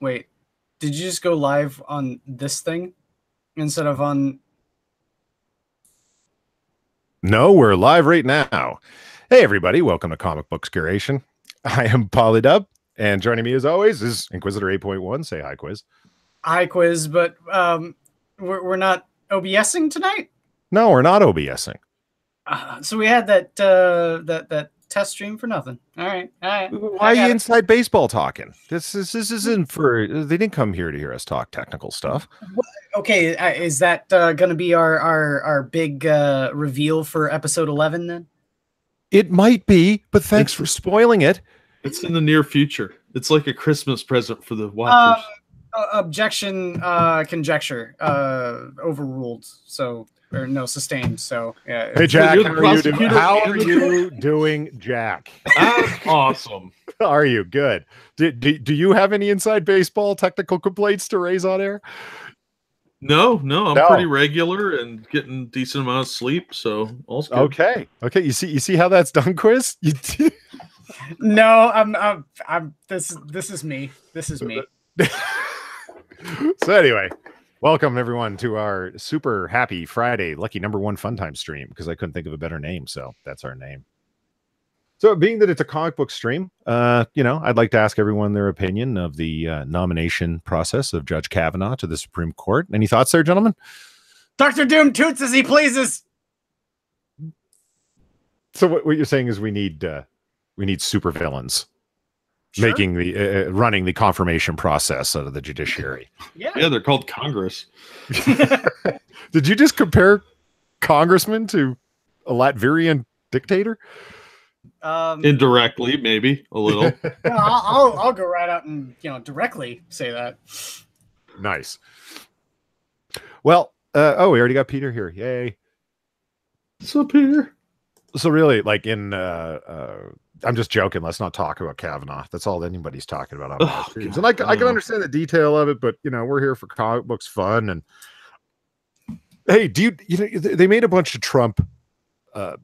Wait, did you just go live on this thing instead of on? No, we're live right now. Hey, everybody. Welcome to Comic Books Curation. I am Polydub, and joining me as always is Inquisitor 8.1. Say hi, Quiz. Hi, Quiz, but we're not OBSing tonight. No, we're not OBSing. So we had that test stream for nothing. All right. Why are you inside baseball talking? This isn't for. They didn't come here to hear us talk technical stuff. Okay, is that going to be our big reveal for episode 11 then? It might be, but thanks for spoiling it. It's in the near future. It's like a Christmas present for the watchers. Objection, conjecture, overruled. So, or no, sustained. So, yeah. Hey, Jack, how are you doing, Jack? Awesome. Are you good? Do you have any inside baseball technical complaints to raise on air? No, I'm pretty regular and getting decent amount of sleep, so all's good. Okay. You see how that's done, Quiz? No, I'm this is me. This is me. So anyway, welcome everyone to our super happy Friday lucky No.1 Funtime stream, because I couldn't think of a better name, so that's our name. So being that it's a comic book stream, I'd like to ask everyone their opinion of the nomination process of Judge Kavanaugh to the Supreme Court. Any thoughts there, gentlemen? Dr. Doom toots as he pleases. So what you're saying is we need supervillains making the running the confirmation process out of the judiciary. Yeah, they're called Congress. Did you just compare congressman to a Latvian dictator? Indirectly, maybe a little. I'll go right out and directly say that. Nice. Well, we already got Peter here. Yay! What's up, Peter? So really, like I'm just joking. Let's not talk about Kavanaugh. That's all anybody's talking about on my streams. And I can understand the detail of it, but we're here for comic books fun. And hey, they made a bunch of Trump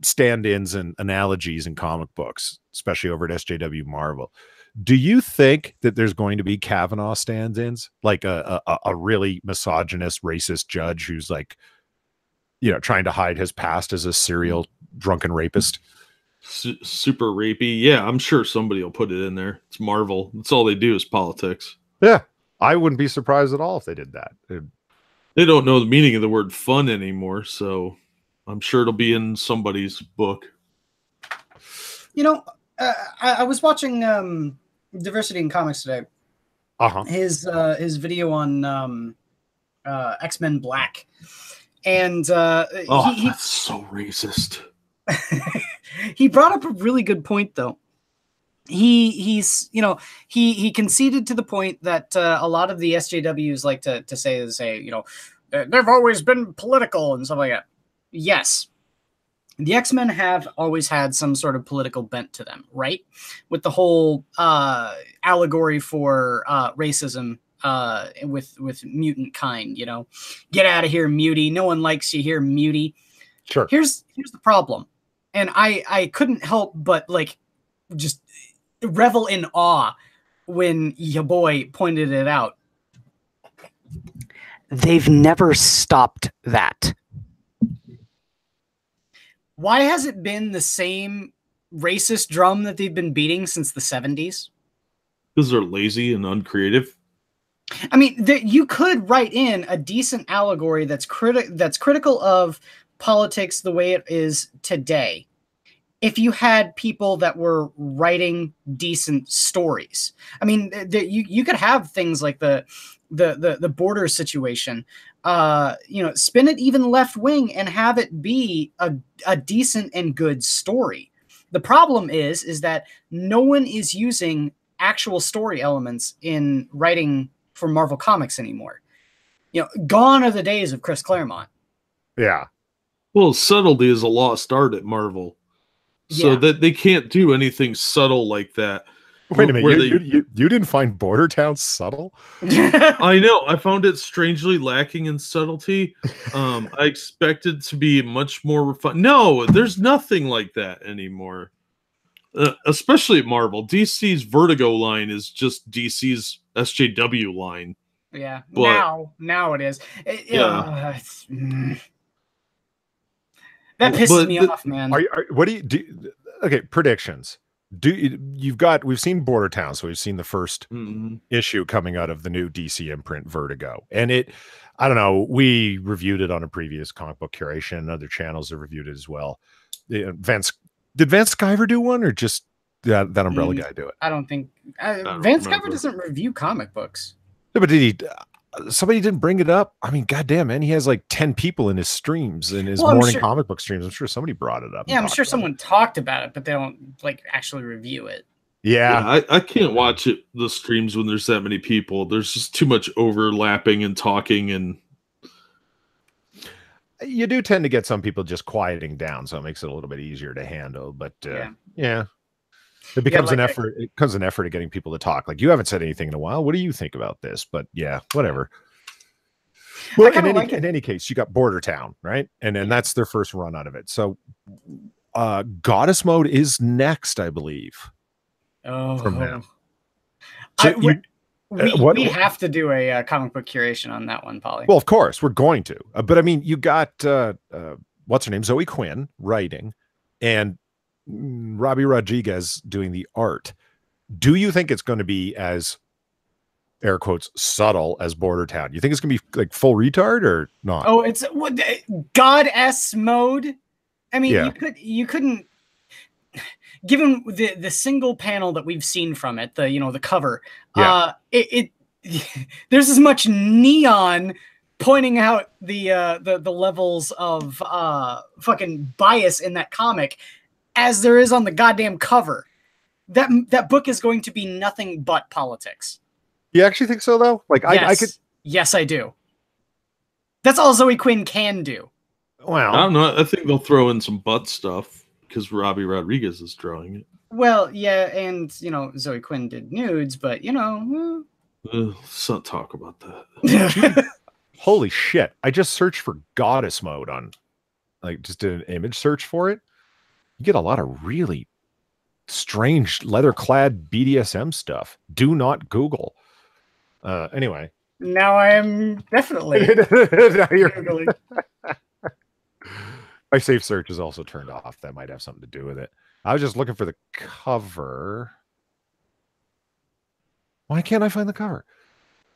stand-ins and analogies in comic books, especially over at SJW Marvel. Do you think that there's going to be Kavanaugh stand-ins, like a really misogynist, racist judge who's like, trying to hide his past as a serial drunken rapist? Super rapey. Yeah, I'm sure somebody will put it in there. It's Marvel. That's all they do is politics. Yeah, I wouldn't be surprised at all if they did that. They don't know the meaning of the word fun anymore, so I'm sure it'll be in somebody's book. I was watching Diversity in Comics today. His video on X-Men Black, and that's so racist. He brought up a really good point, though. He conceded to the point that a lot of the SJWs like to say they've always been political and stuff like that. Yes, the X-Men have always had some sort of political bent to them, right? With the whole allegory for racism with mutant kind, get out of here, mutie. No one likes you here, mutie. Sure. Here's the problem, and I couldn't help but just revel in awe when your boy pointed it out. They've never stopped that. Why has it been the same racist drum that they've been beating since the 70s? Because they're lazy and uncreative. I mean, you could write in a decent allegory that's critical of politics the way it is today if you had people that were writing decent stories. I mean, you could have things like the border situation, spin it even left wing and have it be a decent and good story. The problem is that no one is using actual story elements in writing for Marvel Comics anymore. Gone are the days of Chris Claremont. Yeah. Well, subtlety is a lost art at Marvel. So that they can't do anything subtle like that. Wait a minute, you didn't find Border Town subtle? I know. I found it strangely lacking in subtlety. I expected to be much more refined. No, there's nothing like that anymore. Especially at Marvel. DC's Vertigo line is just DC's SJW line. Yeah, But, now it is. Yeah. That pisses me off, man. What do you do? Okay, predictions. We've seen Border Town, so we've seen the first issue coming out of the new DC imprint Vertigo, and I don't know, we reviewed it on a previous comic book curation, and other channels have reviewed it as well. Did Vance Sciver do one, or just that Umbrella guy do it? I don't think Vance Sciver doesn't review comic books. No, but did he? Somebody didn't bring it up. I mean, goddamn, man, he has like 10 people in his streams, in his morning comic book streams. I'm sure somebody brought it up. Yeah, I'm sure someone talked about it, but they don't like actually review it. Yeah, I can't watch the streams when there's that many people. There's just too much overlapping and talking, and you do tend to get some people just quieting down, so it makes it a little bit easier to handle. But yeah. It becomes an effort. It becomes an effort of getting people to talk. Like, you haven't said anything in a while. What do you think about this? But yeah, whatever. Well, in any case, you got Border Town, right? And then that's their first run out of it. So Goddess Mode is next, I believe. Oh, from them. So we have to do a comic book curation on that one, Polly. Well, of course, we're going to. But I mean, you got what's her name, Zoe Quinn writing, and Robbie Rodriguez doing the art. Do you think it's going to be as, air quotes, subtle as Border Town? You think it's going to be like full retard or not? Oh, it's Goddess Mode. I mean, you couldn't, given the single panel that we've seen from it, the cover, there's as much neon pointing out the levels of fucking bias in that comic as there is on the goddamn cover. That book is going to be nothing but politics. You actually think so, though? Like, yes. I could. Yes, I do. That's all Zoe Quinn can do. Well, I don't know. I think they'll throw in some butt stuff because Robbie Rodriguez is drawing it. Well, yeah, and Zoe Quinn did nudes, but let's not talk about that. Holy shit! I just searched for Goddess Mode on, like, just did an image search for it. You get a lot of really strange leather-clad BDSM stuff. Do not Google. Anyway. Now I am definitely Googling. My safe search is also turned off. That might have something to do with it. I was just looking for the cover. Why can't I find the cover?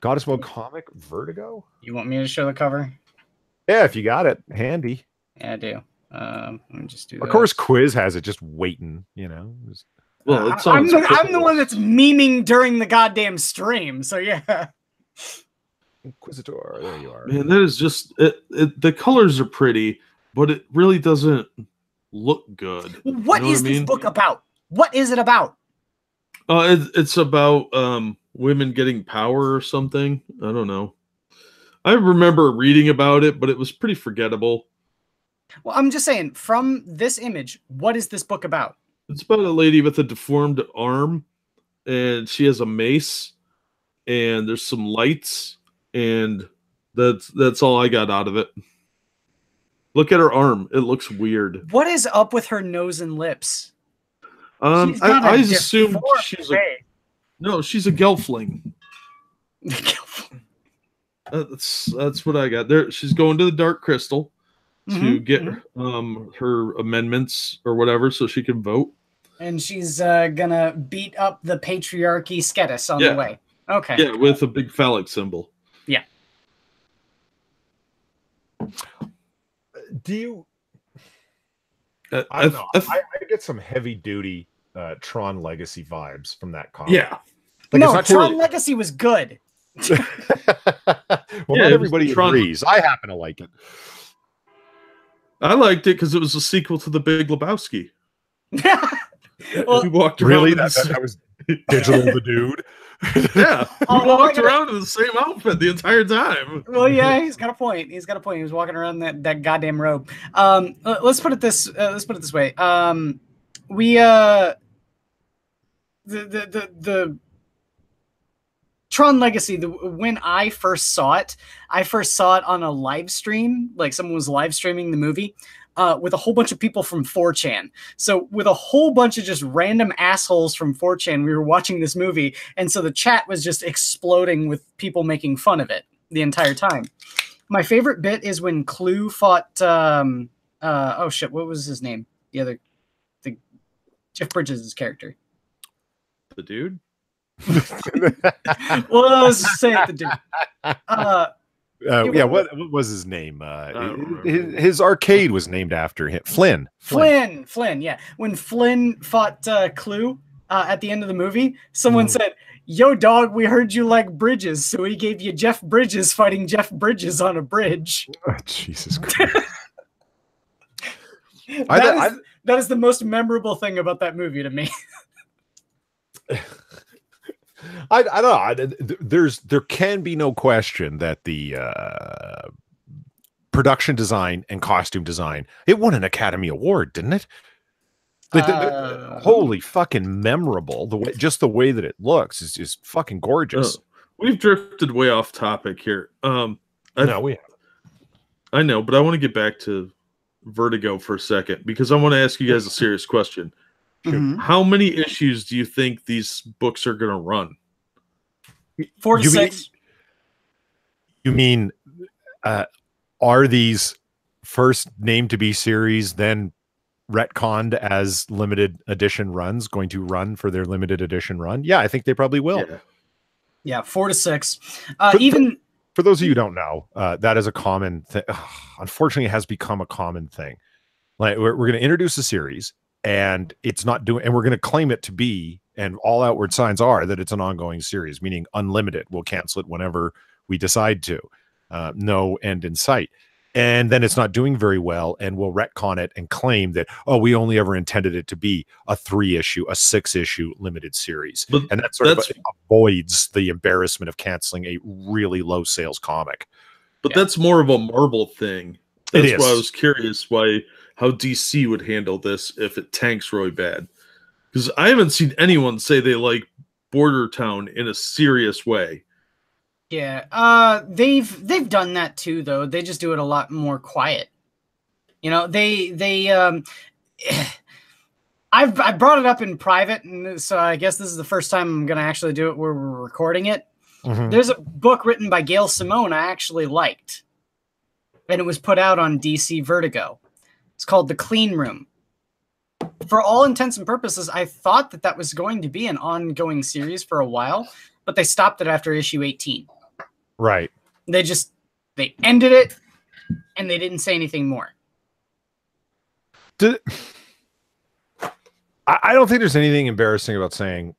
Goddess Mode comic Vertigo? You want me to show the cover? Yeah, if you got it handy. Yeah, I do. Let me just do that. Of course, Quiz has it just waiting, Well, I'm the one that's memeing during the goddamn stream, so yeah. Inquisitor, there you are. Man, that is just the colors are pretty, but it really doesn't look good. What is this book about? What is it about? It's about women getting power or something. I don't know. I remember reading about it, but it was pretty forgettable. Well, I'm just saying, from this image, what is this book about? It's about a lady with a deformed arm, and she has a mace, and there's some lights, and that's all I got out of it. Look at her arm; it looks weird. What is up with her nose and lips? I assumed she's she's a gelfling. That's what I got there. She's going to the Dark Crystal to get her amendments or whatever so she can vote. And she's gonna beat up the patriarchy Sketis on the way. Okay. Yeah, with a big phallic symbol. Yeah. Do you... I don't know. I get some heavy duty Tron Legacy vibes from that comic. Yeah. Like, no, Tron Legacy was good. Well, not everybody agrees. I happen to like it. I liked it because it was a sequel to The Big Lebowski. Well, we walked around. Really? That was Digital the Dude? Yeah. We walked around in the same outfit the entire time. Well, yeah, he's got a point. He was walking around that goddamn robe. Let's put it this way. The Tron Legacy, when I first saw it on a live stream, like someone was live streaming the movie. with a whole bunch of people from 4chan. So with a whole bunch of just random assholes from 4chan, we were watching this movie, and so the chat was just exploding with people making fun of it the entire time. My favorite bit is when Clue fought oh shit, what was his name? The Jeff Bridges' character. The dude? Well, let's just say it, the dude. Yeah, what was his name? His arcade was named after him. Flynn, yeah. When Flynn fought Clue at the end of the movie, someone said, "Yo, dog, we heard you like bridges, so we gave you Jeff Bridges fighting Jeff Bridges on a bridge." Oh, Jesus Christ. That is the most memorable thing about that movie to me. I don't know. There can be no question that the production design and costume design, it won an Academy Award, didn't it? Holy fucking memorable! The way that it looks is just fucking gorgeous. We've drifted way off topic here. No, we have. I know, but I want to get back to Vertigo for a second because I want to ask you guys a serious question. Mm-hmm. How many issues do you think these books are going to run? 4 to 6. You mean, are these first named to be series then retconned as limited edition runs going to run for their limited edition run? Yeah, I think they probably will. Yeah, 4 to 6. For those of you who don't know, that is a common thing. Unfortunately, it has become a common thing. Like we're going to introduce a series, and it's not doing, and we're going to claim it to be, and all outward signs are that it's an ongoing series, meaning unlimited. We'll cancel it whenever we decide to. No end in sight. And then it's not doing very well, and we'll retcon it and claim that, oh, we only ever intended it to be a 3-issue, a 6-issue limited series. And that sort of avoids the embarrassment of canceling a really low sales comic. But that's more of a Marvel thing. That's why I was curious how DC would handle this if it tanks really bad. Because I haven't seen anyone say they like Border Town in a serious way. Yeah, they've done that too, though. They just do it a lot more quiet. You know, I brought it up in private, and so I guess this is the first time I'm going to actually do it where we're recording it. Mm-hmm. There's a book written by Gail Simone I actually liked, and it was put out on DC Vertigo. It's called The Clean Room. For all intents and purposes, I thought that was going to be an ongoing series for a while, but they stopped it after issue 18. Right. They ended it, and they didn't say anything more. I don't think there's anything embarrassing about saying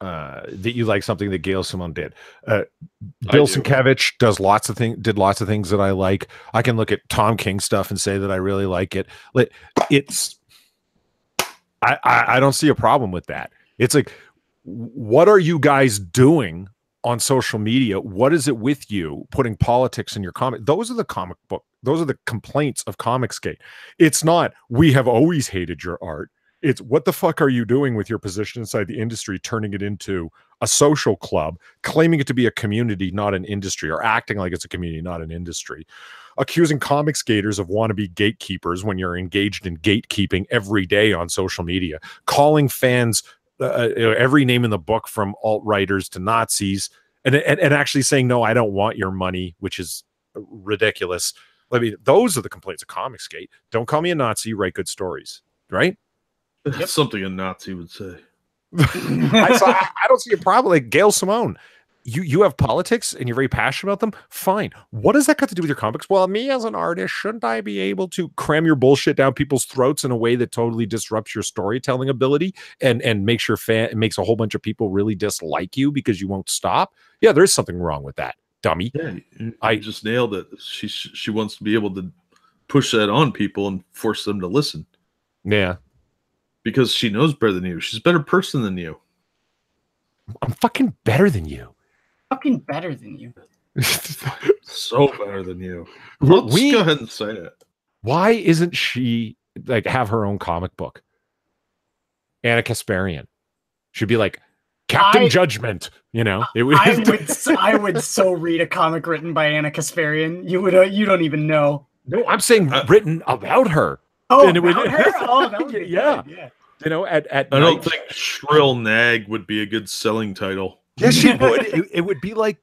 that you like something that Gail Simone did. Bill Sienkiewicz did lots of things that I like. I can look at Tom King stuff and say that I really like it. I don't see a problem with that. It's like, what are you guys doing on social media? What is it with you putting politics in your comic? Those are the comic book. Those are the complaints of Comicsgate. It's not, we have always hated your art. It's, what the fuck are you doing with your position inside the industry, turning it into a social club, claiming it to be a community, not an industry, or acting like it's a community, not an industry, accusing Comicsgaters of wannabe gatekeepers when you're engaged in gatekeeping every day on social media, calling fans every name in the book from alt-writers to Nazis, and actually saying, no, I don't want your money, which is ridiculous. I mean, those are the complaints of Comicsgate. Don't call me a Nazi, write good stories, right? That's something a Nazi would say. I don't see a problem. Like Gail Simone, you have politics and you're very passionate about them. Fine. What does that got to do with your comics? Well, me as an artist, shouldn't I be able to cram your bullshit down people's throats in a way that totally disrupts your storytelling ability and makes makes a whole bunch of people really dislike you because you won't stop? Yeah, there's something wrong with that, dummy. Yeah, I just nailed it. She wants to be able to push that on people and force them to listen. Yeah. Because she knows better than you. She's a better person than you. I'm fucking better than you. Fucking better than you. So better than you. Let's go ahead and say it. Why isn't she like have her own comic book? Anna Kasparian should be like Captain Judgment. You know, I would so read a comic written by Anna Kasparian. You don't even know. No, I'm saying written about her. Oh, And it would- about her? Oh, that would be Yeah. good. Yeah. You know, at I night, don't think Shrill Nag would be a good selling title. yes, she would. It would be like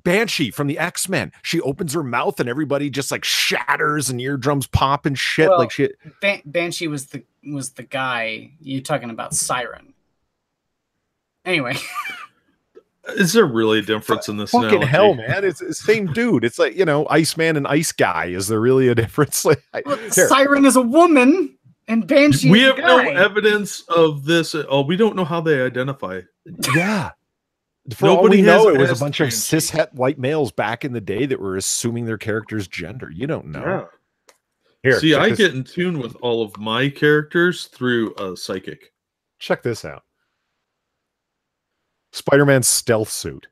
Banshee from the X-Men. She opens her mouth and everybody just like shatters and eardrums pop and shit. Well, like shit. Banshee was the guy. You're talking about Siren. Anyway. Is there really a difference in this Fucking analogy? hell, man. It's the same dude. It's like, you know, Iceman and Ice Guy. Is there really a difference? Like, here. Siren is a woman and Banshee We is have a no guy. evidence of this. Oh, we don't know how they identify. Yeah. For all Nobody we know, has it was a asked bunch of Banshee. cishet white males back in the day that were assuming their character's gender. You don't know. Yeah. Here, See, check I this- get in tune with all of my characters through a psychic. check this out. Spider-Man's stealth suit.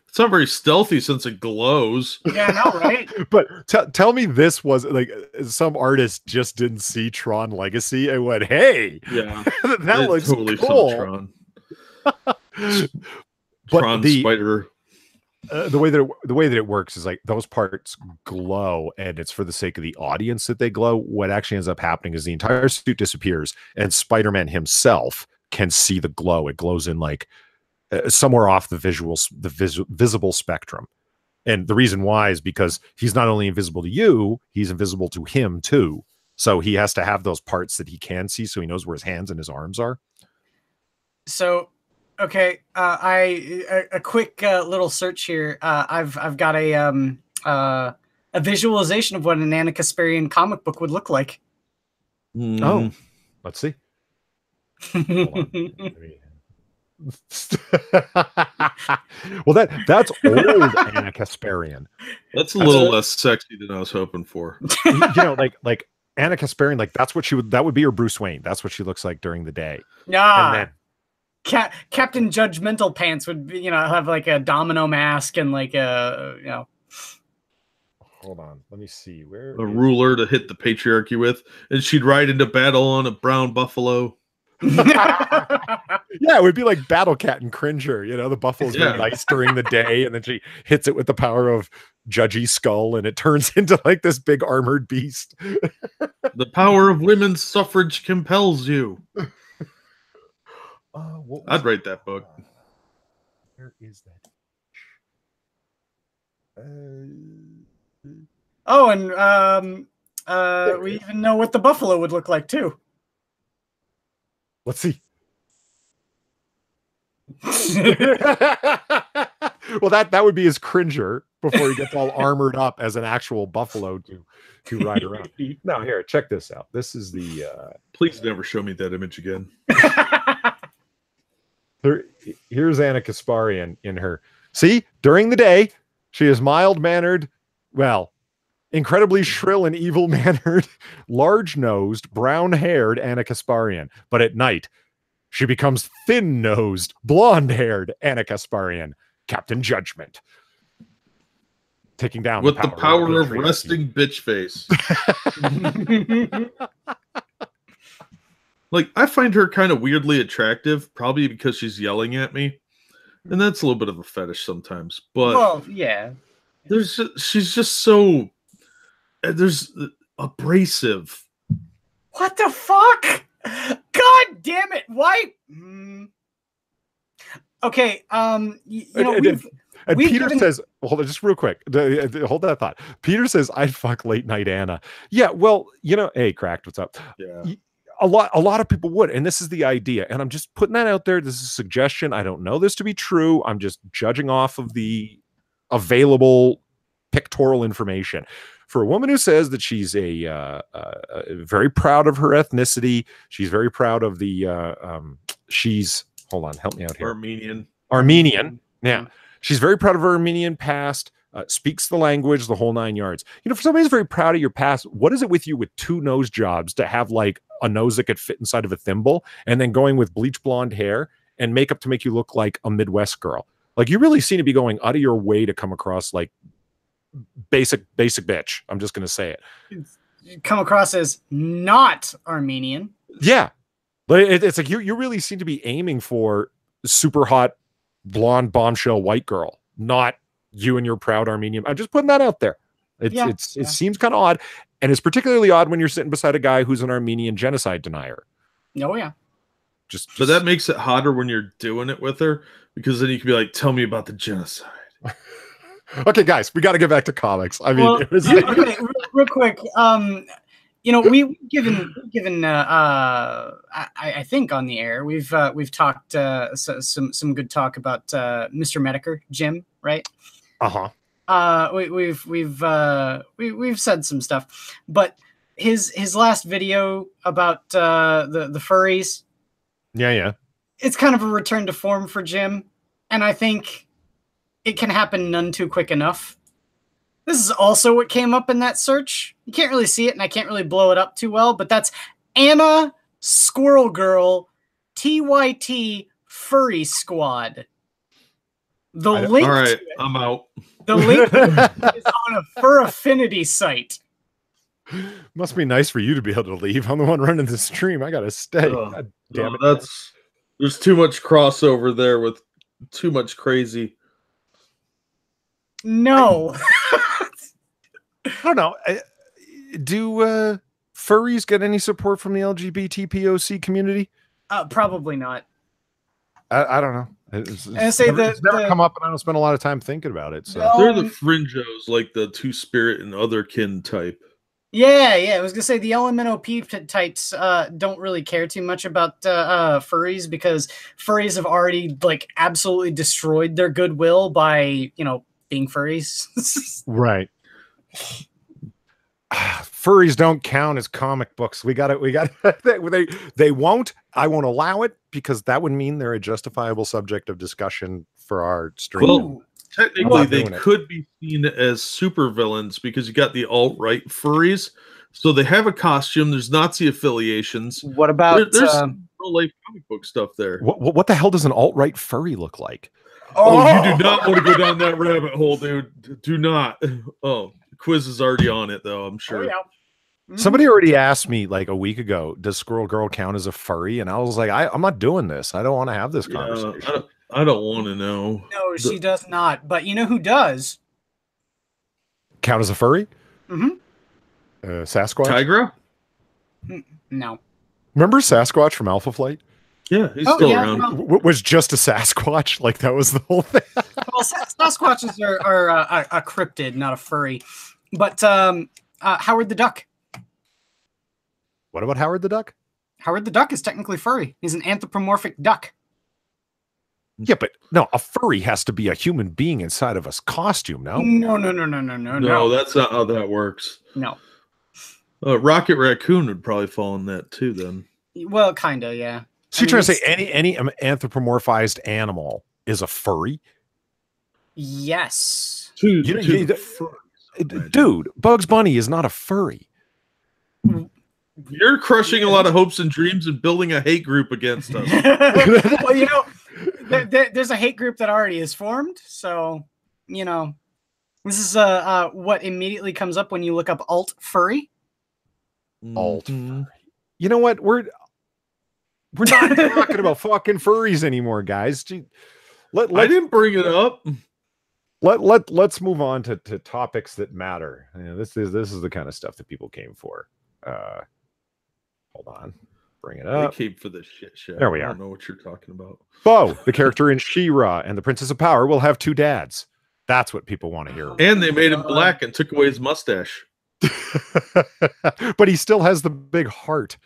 It's not very stealthy since it glows. Yeah, I know, right? But tell me this was like some artist just didn't see Tron Legacy and went, hey, Yeah, that it looks totally cool. saw Tron. But Tron the Spider. the way that it works is like those parts glow, and it's for the sake of the audience that they glow. What actually ends up happening is the entire suit disappears, and Spider-Man himself can see the glow. It glows in like somewhere off the visible spectrum. And the reason why is because he's not only invisible to you, he's invisible to him too. So he has to have those parts that he can see, so he knows where his hands and his arms are. So, okay, a quick little search here. I've got a visualization of what an Anna Kasparian comic book would look like. Oh, let's see. Hold on. Well, that's old Anna Kasparian. That's a little less sexy than I was hoping for. You know, like Anna Kasparian, like that would be her Bruce Wayne. That's what she looks like during the day. Yeah. And then Captain Judgmental Pants would be, have like a domino mask and like a hold on, let me see where A ruler to hit the patriarchy with, and she'd ride into battle on a brown buffalo. Yeah, it would be like Battle Cat and Cringer. You know, the buffalo's very nice during the day, and then she hits it with the power of Judgy Skull, and it turns into like this big armored beast. The power of women's suffrage compels you. I'd write that book. Where is that? Oh, and we even know what the buffalo would look like too. Let's see. Well, that would be his Cringer before he gets all armored up as an actual buffalo to ride around. Now, here, check this out. This is the Please never show me that image again. here's Anna Kasparian in her. See, during the day, she is mild-mannered, well, incredibly shrill and evil-mannered, large-nosed, brown-haired Anna Kasparian. But at night, she becomes thin-nosed, blonde-haired Anna Kasparian, Captain Judgment. Taking down with the power of patriarchy. resting bitch face. Like, I find her kind of weirdly attractive, probably because she's yelling at me. And that's a little bit of a fetish sometimes. But well, yeah. She's just so there's abrasive. What the fuck? God damn it! Why? Okay. And we've Peter given- says, hold on, just real quick. Hold that thought. Peter says, I'd fuck late night Anna. Yeah, well, hey, Cracked, what's up? Yeah. A lot of people would, and this is the idea. And I'm just putting that out there. This is a suggestion. I don't know this to be true. I'm just judging off of the available pictorial information. For a woman who says that she's very proud of her ethnicity, she's very proud of she's, hold on, help me out here. Armenian. Yeah. She's very proud of her Armenian past, speaks the language, the whole 9 yards. For somebody who's very proud of your past, what is it with you with 2 nose jobs to have like a nose that could fit inside of a thimble, and then going with bleach blonde hair and makeup to make you look like a Midwest girl? Like, you really seem to be going out of your way to come across like basic bitch. I'm just going to say it. You come across as not Armenian. Yeah. But it's like you really seem to be aiming for super hot blonde bombshell white girl, not you and your proud Armenian. I'm just putting that out there. It seems kind of odd. And it's particularly odd when you're sitting beside a guy who's an Armenian genocide denier. Oh yeah. But that makes it hotter when you're doing it with her, because then you can be like, "Tell me about the genocide." Okay, guys, we got to get back to comics. I mean, Well, it was okay, real quick. We've given. I think on the air we've talked some good talk about Mr. Medicare Jim, right? We've said some stuff, but his last video about the furries. Yeah. It's kind of a return to form for Jim, and I think it can happen none too quick enough. This is also what came up in that search. You can't really see it, and I can't really blow it up too well, but that's Anna Squirrel Girl TYT Furry Squad. The link. All right, I'm out. The link is on a Fur Affinity site. Must be nice for you to be able to leave. I'm the one running the stream. I gotta stay. God damn it. There's too much crossover there with too much crazy. No. I don't know. Do furries get any support from the LGBT POC community? Probably not. I don't know. It's never come up, and I don't spend a lot of time thinking about it. So they're the fringos, like the Two Spirit and Other Kin type. Yeah. I was gonna say the LMNOP types don't really care too much about furries, because furries have already like absolutely destroyed their goodwill by being furries. Right. Furries don't count as comic books. We got it. They won't. I won't allow it, because that would mean they're a justifiable subject of discussion for our stream. Well, technically, they could be seen as supervillains, because you got the alt-right furries, so they have a costume. There's Nazi affiliations. What about there's real-life comic book stuff there? What the hell does an alt-right furry look like? Oh, you do not want to go down that rabbit hole, dude. Do not. Oh, the quiz is already on it, though, I'm sure. Oh, yeah. Somebody already asked me like a week ago, does Squirrel Girl count as a furry? And I was like, I'm not doing this. I don't want to have this conversation. I don't want to know. No, she does not. But you know who does? Count as a furry? Mm-hmm. Sasquatch? Tigra? No. Remember Sasquatch from Alpha Flight? Yeah, he's still around. Well, was just a Sasquatch? Like, that was the whole thing? Well, Sasquatches are a cryptid, not a furry. But Howard the Duck. What about Howard the Duck? Howard the Duck is technically furry. He's an anthropomorphic duck. Yeah, but no, a furry has to be a human being inside of a costume, no? No, that's not how that works. No. Rocket Raccoon would probably fall in that too, then. Well, kind of, yeah. So you're trying to say any anthropomorphized animal is a furry? Yes. Dude, Bugs Bunny is not a furry. You're crushing a lot of hopes and dreams and building a hate group against us. Well, there's a hate group that already is formed. So, this is what immediately comes up when you look up alt furry. Alt furry. You know what? We're not talking about fucking furries anymore, guys. I didn't bring it up. Let's move on to topics that matter. This is the kind of stuff that people came for. Hold on, bring it up. They came for this shit show. There we are. I don't know what you're talking about. Bo, the character in She-Ra and the Princess of Power, will have two dads. That's what people want to hear. And they made him black and took away his mustache. But he still has the big heart.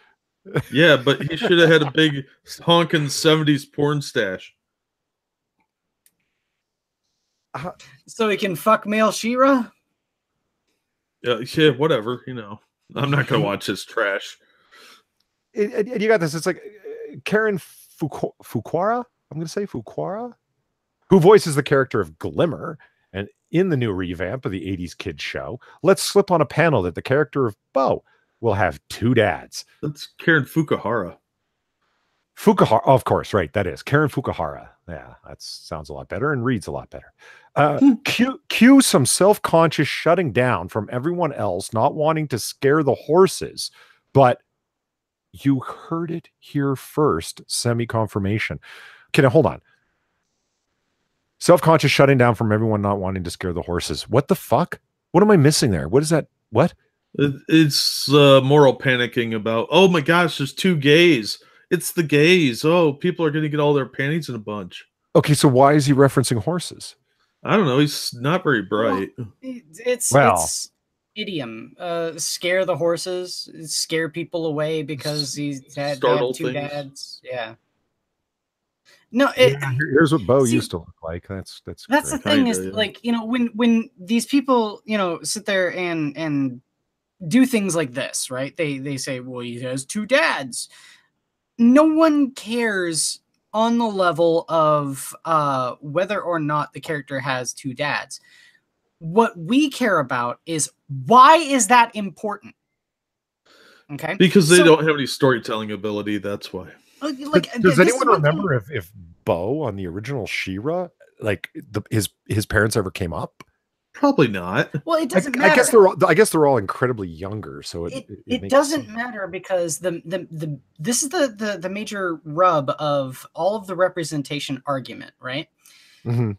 Yeah, but he should have had a big honking 70s porn stash. So he can fuck male She-Ra? Yeah, whatever, I'm not going to watch this trash. You got this. It's like Karen Fukuhara, I'm going to say Fukuhara, who voices the character of Glimmer. And in the new revamp of the 80s kids show, let's slip on a panel that the character of Bo will have two dads. That's Karen Fukuhara. Fukuhara, of course, right. That is Karen Fukuhara. Yeah, that sounds a lot better and reads a lot better. Cue some self-conscious shutting down from everyone else, not wanting to scare the horses, but you heard it here first, semi-confirmation. Okay, now hold on. Self-conscious shutting down from everyone not wanting to scare the horses. What the fuck? What am I missing there? What is that? What? It's moral panicking about, oh my gosh, there's 2 gays. It's the gays. Oh, people are going to get all their panties in a bunch. Okay, so why is he referencing horses? I don't know. He's not very bright. It's idiom. Scare the horses, scare people away because they have 2 dads. Yeah. No, here's what Bo used to look like. That's the thing is, like, when these people, sit there and do things like this, right? They say, well, he has 2 dads. No one cares on the level of whether or not the character has 2 dads. What we care about is, why is that important? Okay, because they don't have any storytelling ability. That's why. Like, does anyone remember if Bo on the original She-Ra, like his parents ever came up? Probably not. Well, it doesn't matter. I guess they're all incredibly younger, so it doesn't matter, because this is the major rub of all of the representation argument, right? Mm-hmm.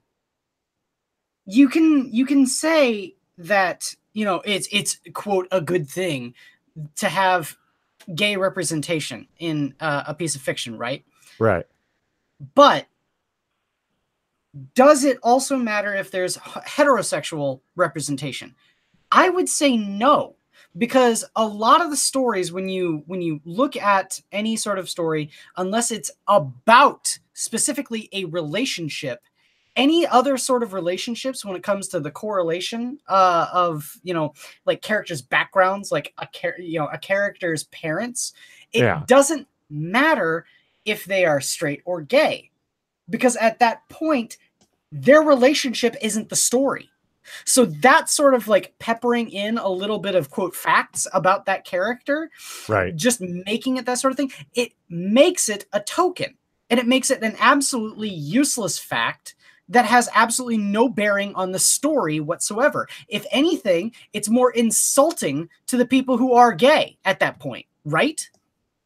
You can say that it's quote a good thing to have gay representation in a piece of fiction, right? Right. But does it also matter if there's heterosexual representation? I would say no, because a lot of the stories, when you look at any sort of story, unless it's about specifically a relationship, any other sort of relationships, when it comes to the correlation of like characters' backgrounds, like a character's parents, it doesn't matter if they are straight or gay, because at that point their relationship isn't the story. So that sort of like peppering in a little bit of quote facts about that character, right, just making it that sort of thing, it makes it a token, and it makes it an absolutely useless fact that has absolutely no bearing on the story whatsoever. If anything, it's more insulting to the people who are gay at that point, right?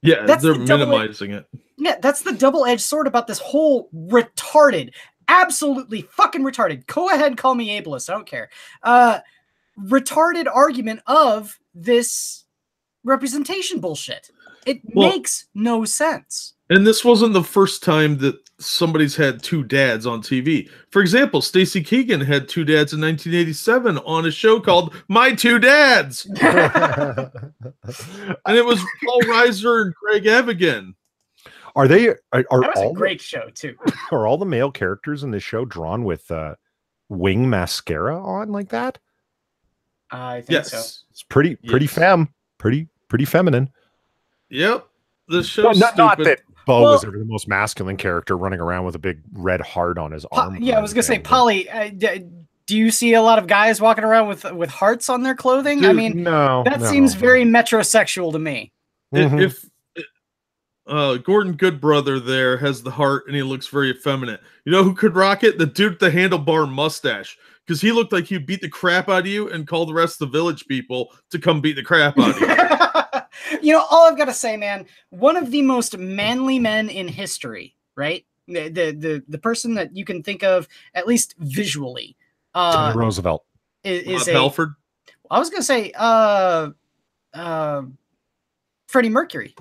Yeah, they're minimizing it. Yeah, that's the double-edged sword about this whole retarded, absolutely fucking retarded, go ahead and call me ableist, I don't care, retarded argument of this representation bullshit. It makes no sense. And this wasn't the first time that somebody's had 2 dads on TV. For example, Stacey Keegan had 2 dads in 1987 on a show called My 2 Dads. And it was Paul Reiser and Craig Evigan. That was a great show too. Are all the male characters in this show drawn with wing mascara on like that? I think so. It's pretty feminine. Yep. The show's not that Bo was ever the most masculine character running around with a big red heart on his arm. Yeah, I was gonna say, Polly, do you see a lot of guys walking around with hearts on their clothing? Dude, I mean, that seems very metrosexual to me. Mm-hmm. If Gordon Goodbrother there has the heart and he looks very effeminate, you know who could rock it? The dude with the handlebar mustache, because he looked like he'd beat the crap out of you and call the rest of the village people to come beat the crap out of you. All I've got to say, man, one of the most manly men in history, right? The person that you can think of, at least visually, Roosevelt is Halford. I was gonna say Freddie Mercury.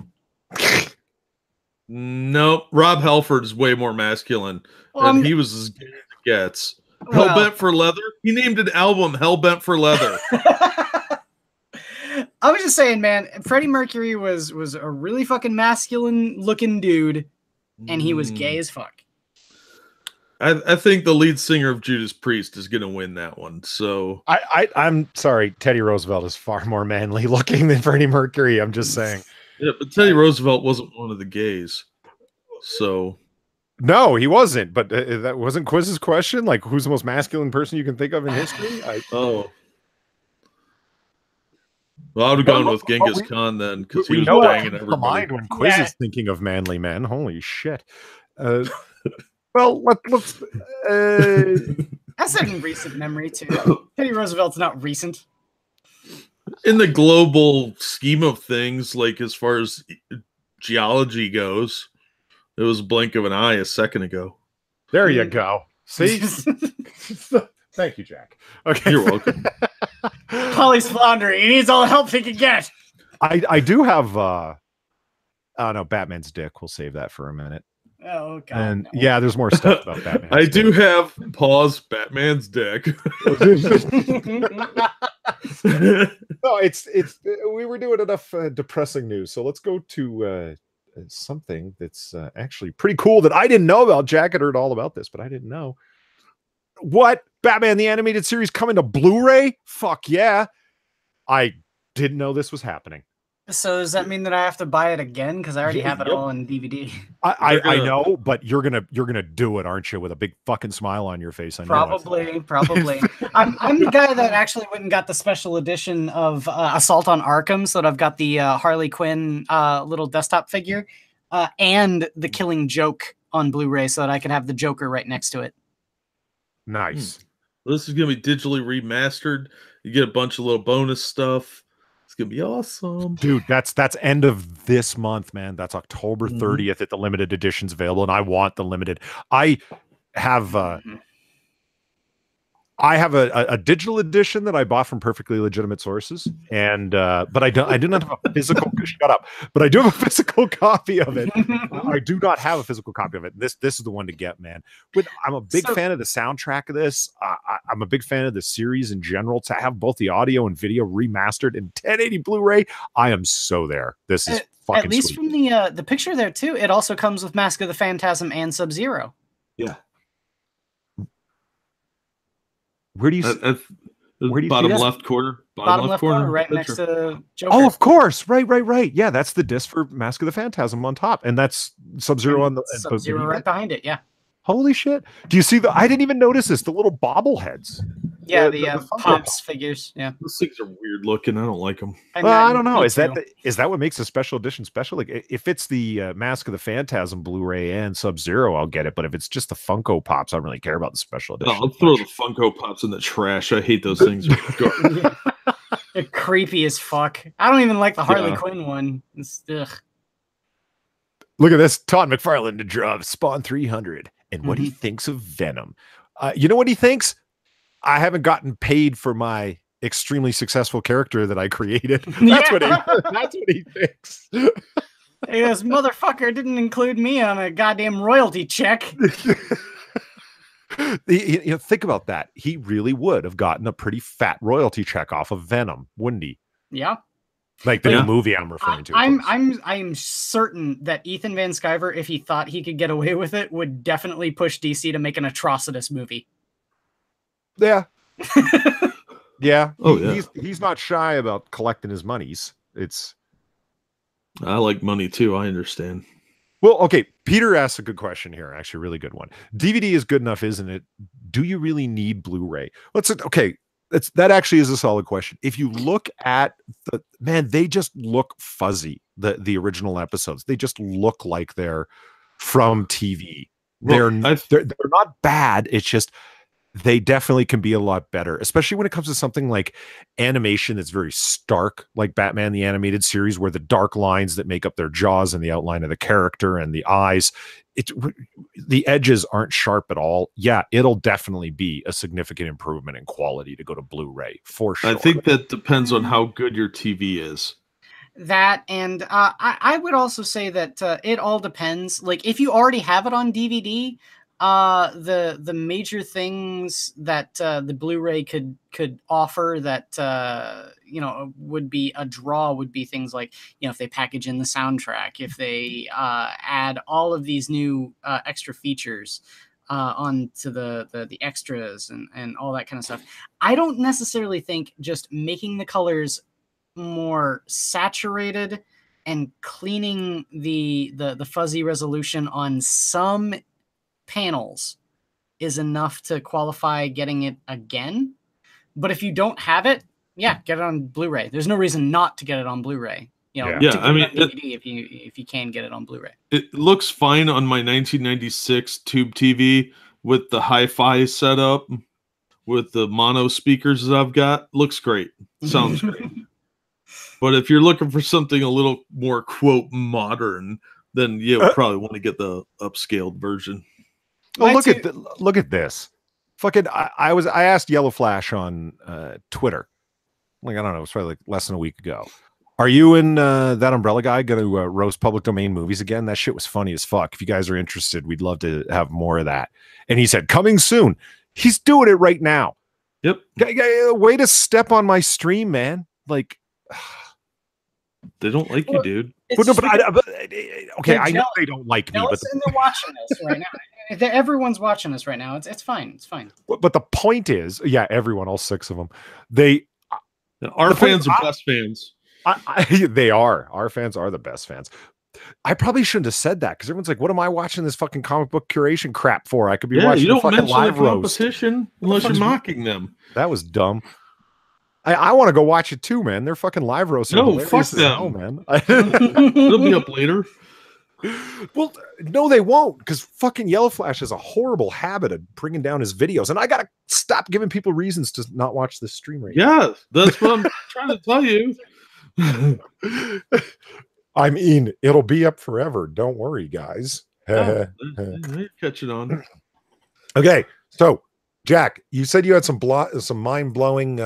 Nope, Rob Halford is way more masculine, and he was as gay as it gets. Hellbent for Leather. He named an album Hellbent for Leather. I was just saying, man, Freddie Mercury was a really fucking masculine looking dude, and he was gay as fuck. I think the lead singer of Judas Priest is going to win that one. So I'm sorry, Teddy Roosevelt is far more manly looking than Freddie Mercury. I'm just saying. Yeah, but Teddy Roosevelt wasn't one of the gays. So no, he wasn't. But that wasn't Quiz's question. Like, who's the most masculine person you can think of in history? Well, I would have gone with Genghis Khan then, because he was banging everybody. Mind when Quiz is thinking of manly men. Holy shit! Well, let's. That's in recent memory too. Teddy Roosevelt's not recent. In the global scheme of things, like as far as geology goes, it was a blink of an eye a second ago. There you go. See? Thank you, Jack. Okay. You're welcome. Polly's floundering. He needs all the help he can get. I do have no, Batman's dick. We'll save that for a minute. Oh god. And No. yeah, there's more stuff about Batman. I do have pause Batman's dick. No, it's we were doing enough depressing news, so let's go to something that's actually pretty cool that I didn't know about. Jack had heard all about this, but I didn't know. What? Batman the Animated Series coming to Blu-ray? Fuck yeah. I didn't know this was happening. So does that mean that I have to buy it again? Because I already have it all in DVD. I know, but you're gonna do it, aren't you? With a big fucking smile on your face. I know. Probably. I'm the guy that actually went and got the special edition of Assault on Arkham, so that I've got the Harley Quinn little desktop figure and the Killing Joke on Blu-ray, so that I could have the Joker right next to it. Nice. This is gonna be digitally remastered. You get a bunch of little bonus stuff. It's gonna be awesome, dude. That's end of this month, man. That's October 30th at the limited editions available, and I want the limited. I have a digital edition that I bought from perfectly legitimate sources, and but I didn't have a physical. Shut up! But I do have a physical copy of it. I do not have a physical copy of it. This is the one to get, man. But I'm a big fan of the soundtrack of this. I'm a big fan of the series in general. To have both the audio and video remastered in 1080 Blu-ray, I am so there. This is fucking at least sweet. From the picture there too. It also comes with Mask of the Phantasm and Sub-Zero. Yeah. Where do you bottom left corner? Bottom left corner, right next to Joker. Oh, of course. Right. Yeah, that's the disc for Mask of the Phantasm on top. And that's Sub-Zero on the Sub-Zero right behind it, yeah. Holy shit. Do you see I didn't even notice this, the little bobbleheads. Yeah, the Pops figures. Yeah. Those things are weird looking. I don't like them. I don't know. Is that what makes a special edition special? Like, if it's the Mask of the Phantasm Blu-ray and Sub-Zero, I'll get it. But if it's just the Funko Pops, I don't really care about the special edition. No, I'll throw the Funko Pops in the trash. I hate those things. They're creepy as fuck. I don't even like the Harley Quinn one. Ugh. Look at this. Todd McFarlane to draw Spawn 300 and what he thinks of Venom. You know what he thinks? I haven't gotten paid for my extremely successful character that I created. That's what he thinks. Hey, this motherfucker didn't include me on a goddamn royalty check. Think about that. He really would have gotten a pretty fat royalty check off of Venom, wouldn't he? Yeah. Like the new movie I'm referring to. I'm certain that Ethan Van Sciver, if he thought he could get away with it, would definitely push DC to make an Atrocitus movie. Yeah. Yeah. Oh, yeah. He's not shy about collecting his monies. I like money too. I understand. Well, okay. Peter asks a good question here. Actually, a really good one. DVD is good enough, isn't it? Do you really need Blu-ray? That actually is a solid question. If you look at they just look fuzzy. The original episodes, they just look like they're from TV. They're not bad. It's just they definitely can be a lot better, especially when it comes to something like animation that's very stark, like Batman the Animated Series, where the dark lines that make up their jaws and the outline of the character and the eyes, the edges aren't sharp at all. Yeah, it'll definitely be a significant improvement in quality to go to Blu-ray for sure. I think that depends on how good your TV is. That, and I would also say that it all depends. Like, if you already have it on DVD, the major things that the Blu-ray could offer that would be a draw would be things like, if they package in the soundtrack, if they add all of these new extra features onto the extras and all that kind of stuff. I don't necessarily think just making the colors more saturated and cleaning the fuzzy resolution on some panels is enough to qualify getting it again. But if you don't have it, get it on Blu-ray. There's no reason not to get it on Blu-ray. I mean, DVD if you can get it on Blu-ray. It looks fine on my 1996 tube TV with the hi-fi setup, with the mono speakers that I've got. Looks great. Sounds great. But if you're looking for something a little more, quote, modern, then you probably want to get the upscaled version. Oh, look at this. Fucking I asked Yellow Flash on Twitter. Like, I don't know, it's probably like less than a week ago. Are you and that umbrella guy going to roast public domain movies again? That shit was funny as fuck. If you guys are interested, we'd love to have more of that. And he said, coming soon. He's doing it right now. Yep. Way to step on my stream, man. Like, they don't like you, dude. Okay, I know they don't like me, but they're watching us right now. Everyone's watching us right now. It's fine. It's fine. But the point is, yeah, everyone, all 6 of them, our fans are best fans. They are. Our fans are the best fans. I probably shouldn't have said that because everyone's like, "What am I watching this fucking comic book curation crap for?" I could be watching a fucking live roast. Unless you're mocking them. That was dumb. I want to go watch it too, man. They're fucking live roasts. No, fuck them, man. It'll be up later. Well, no, they won't, because fucking Yellow Flash has a horrible habit of bringing down his videos, and I gotta stop giving people reasons to not watch this stream right now. Yeah, that's what I'm trying to tell you. I mean, it'll be up forever. Don't worry, guys. You're catching on. Okay, so Jack, you said you had some mind-blowing.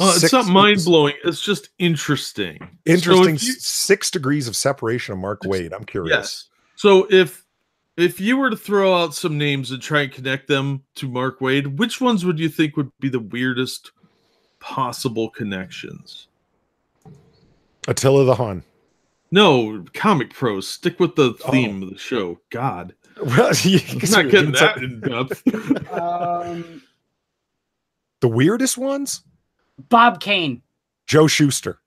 It's not mind-blowing. It's just interesting. Interesting. So 6 degrees of separation of Mark Waid. I'm curious. Yes. So if you were to throw out some names and try and connect them to Mark Waid, which ones would you think would be the weirdest possible connections? Attila the Hun. No, comic pros. Stick with the theme of the show. God. Well, I'm not getting that in depth. The weirdest ones? Bob Kane. Joe Shuster.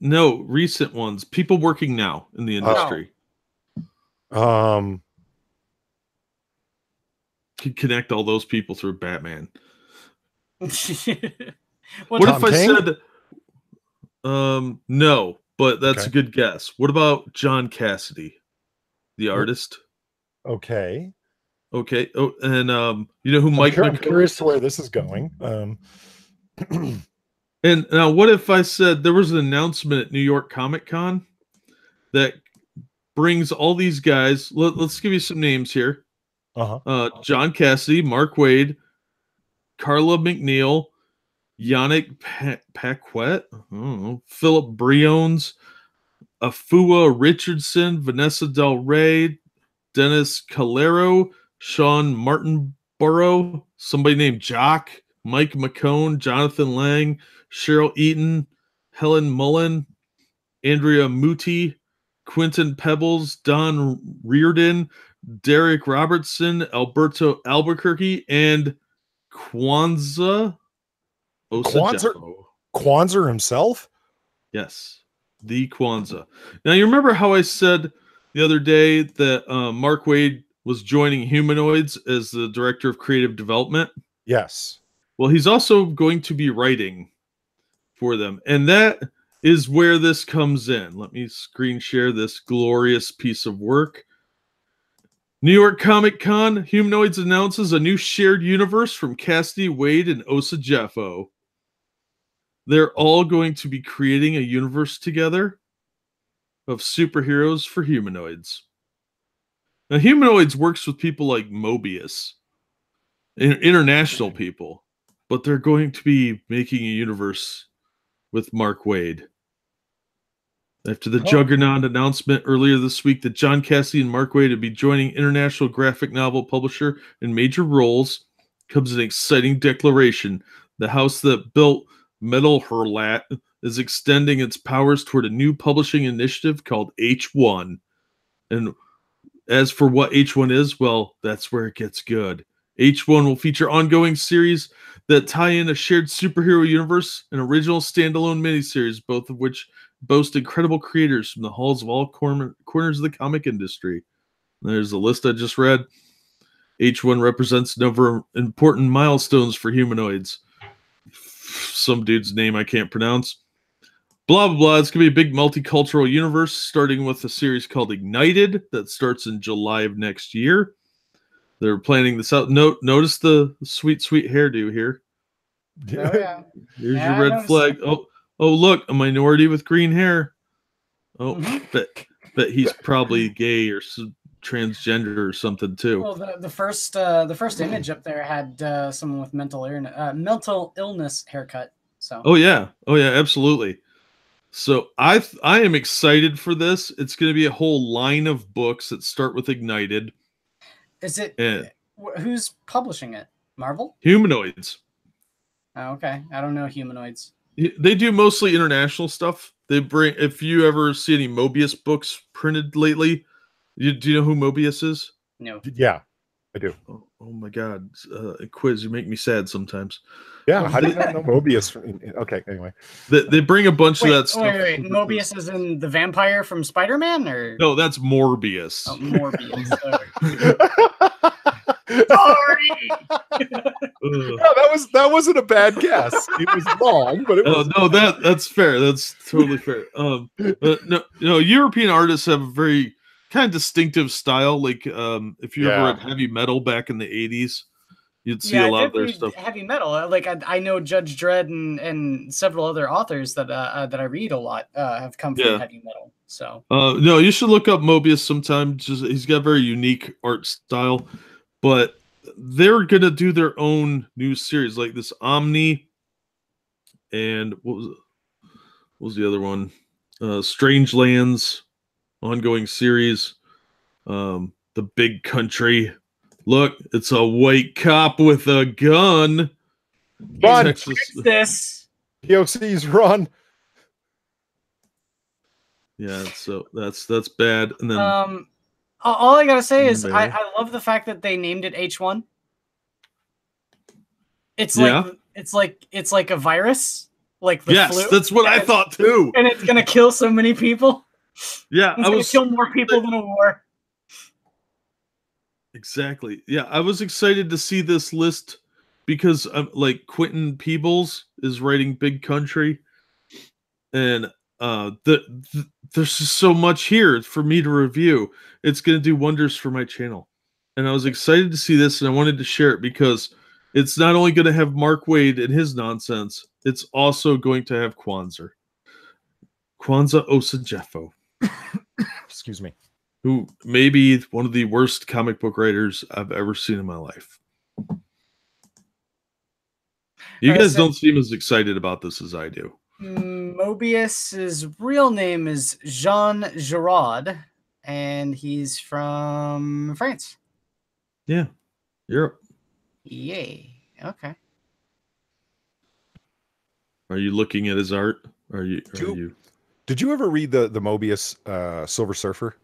No, recent ones. People working now in the industry. Could connect all those people through Batman. What if I said no, but that's a good guess. What about John Cassidy, the artist? Okay. Oh, and you know who Mike I'm curious to where this is going. And now what if I said there was an announcement at New York Comic Con that brings all these guys, let's give you some names here. John Cassidy, Mark Waid, Carla McNeil, Yannick Paquette, Philip Briones, Afua Richardson, Vanessa Del Rey, Dennis Calero, Sean Martinborough, somebody named Jock, Mike McCone, Jonathan Lang, Cheryl Eaton, Helen Mullen, Andrea Muti, Quentin Pebbles, Don Reardon, Derek Robertson, Alberto Albuquerque, and Kwanzaa Kwanzaa himself? Yes, the Kwanzaa. Now, you remember how I said the other day that Mark Waid was joining Humanoids as the director of creative development? Yes. Well, he's also going to be writing for them. And that is where this comes in. Let me screen share this glorious piece of work. New York Comic Con, Humanoids announces a new shared universe from Cassidy, Waid, and Osa Jeffo. They're all going to be creating a universe together of superheroes for humanoids. Now, Humanoids works with people like Mobius, international people, but they're going to be making a universe with Mark Waid. After the Juggernaut announcement earlier this week that John Cassidy and Mark Waid would be joining international graphic novel publisher in major roles, comes an exciting declaration. The house that built Metal Hurlat is extending its powers toward a new publishing initiative called H1. And as for what H1 is, well, that's where it gets good. H1 will feature ongoing series that tie in a shared superhero universe and original standalone miniseries, both of which boast incredible creators from the halls of all corners of the comic industry. There's a list I just read. H1 represents a number of important milestones for Humanoids. Some dude's name I can't pronounce. Blah, blah, blah. It's going to be a big multicultural universe, starting with a series called Ignited that starts in July of next year. They're planning this out. Notice the sweet, sweet hairdo here. Oh, yeah. Here's your red flag. Oh, look, a minority with green hair. Oh, bet he's probably gay or transgender or something too. Well, the first image up there had someone with mental illness haircut. So. Oh yeah, absolutely. So I am excited for this. It's going to be a whole line of books that start with Ignited. Is it? And Who's publishing it? Marvel? Humanoids. Oh, okay, I don't know Humanoids. They do mostly international stuff. They bring. If you ever see any Mobius books printed lately, do you know who Mobius is? No. Yeah, I do. Oh my God, Quiz, you make me sad sometimes. Yeah, how do you not know Mobius? Okay, anyway. They bring a bunch of that stuff. Wait. Mobius is in the vampire from Spider-Man, or no? That's Morbius. Oh, Morbius. Sorry. No, that wasn't a bad guess. It was wrong, but it was. No, that's fair. That's totally fair. No, European artists have a very kind of distinctive style. Like, if you ever read heavy metal back in the 80s, you'd see a lot of their stuff. Heavy metal. Like I know Judge Dredd and several other authors that I read a lot have come from heavy metal. So no, you should look up Mobius sometime. He's got a very unique art style, but they're gonna do their own new series like this Omni, and what was the other one? Strange Lands ongoing series. The Big Country. Look, it's a white cop with a gun. Run! This POCs run. Yeah, so that's bad. And then all I gotta say is I love the fact that they named it H1. It's like a virus, like the flu. That's what I thought too. And it's gonna kill so many people. Yeah, it's gonna kill more people than a war. Exactly. Yeah, I was excited to see this list because like Quentin Peebles is writing Big Country, and there's just so much here for me to review. It's going to do wonders for my channel, and I was excited to see this, and I wanted to share it because it's not only going to have Mark Waid and his nonsense, it's also going to have Kwanzaa Osajeffo. Excuse me. Who may be one of the worst comic book writers I've ever seen in my life. You guys don't seem as excited about this as I do. Mobius's real name is Jean Giraud, and he's from France. Yeah, Europe. Yay. Okay. Are you looking at his art? Did you ever read the Mobius Silver Surfer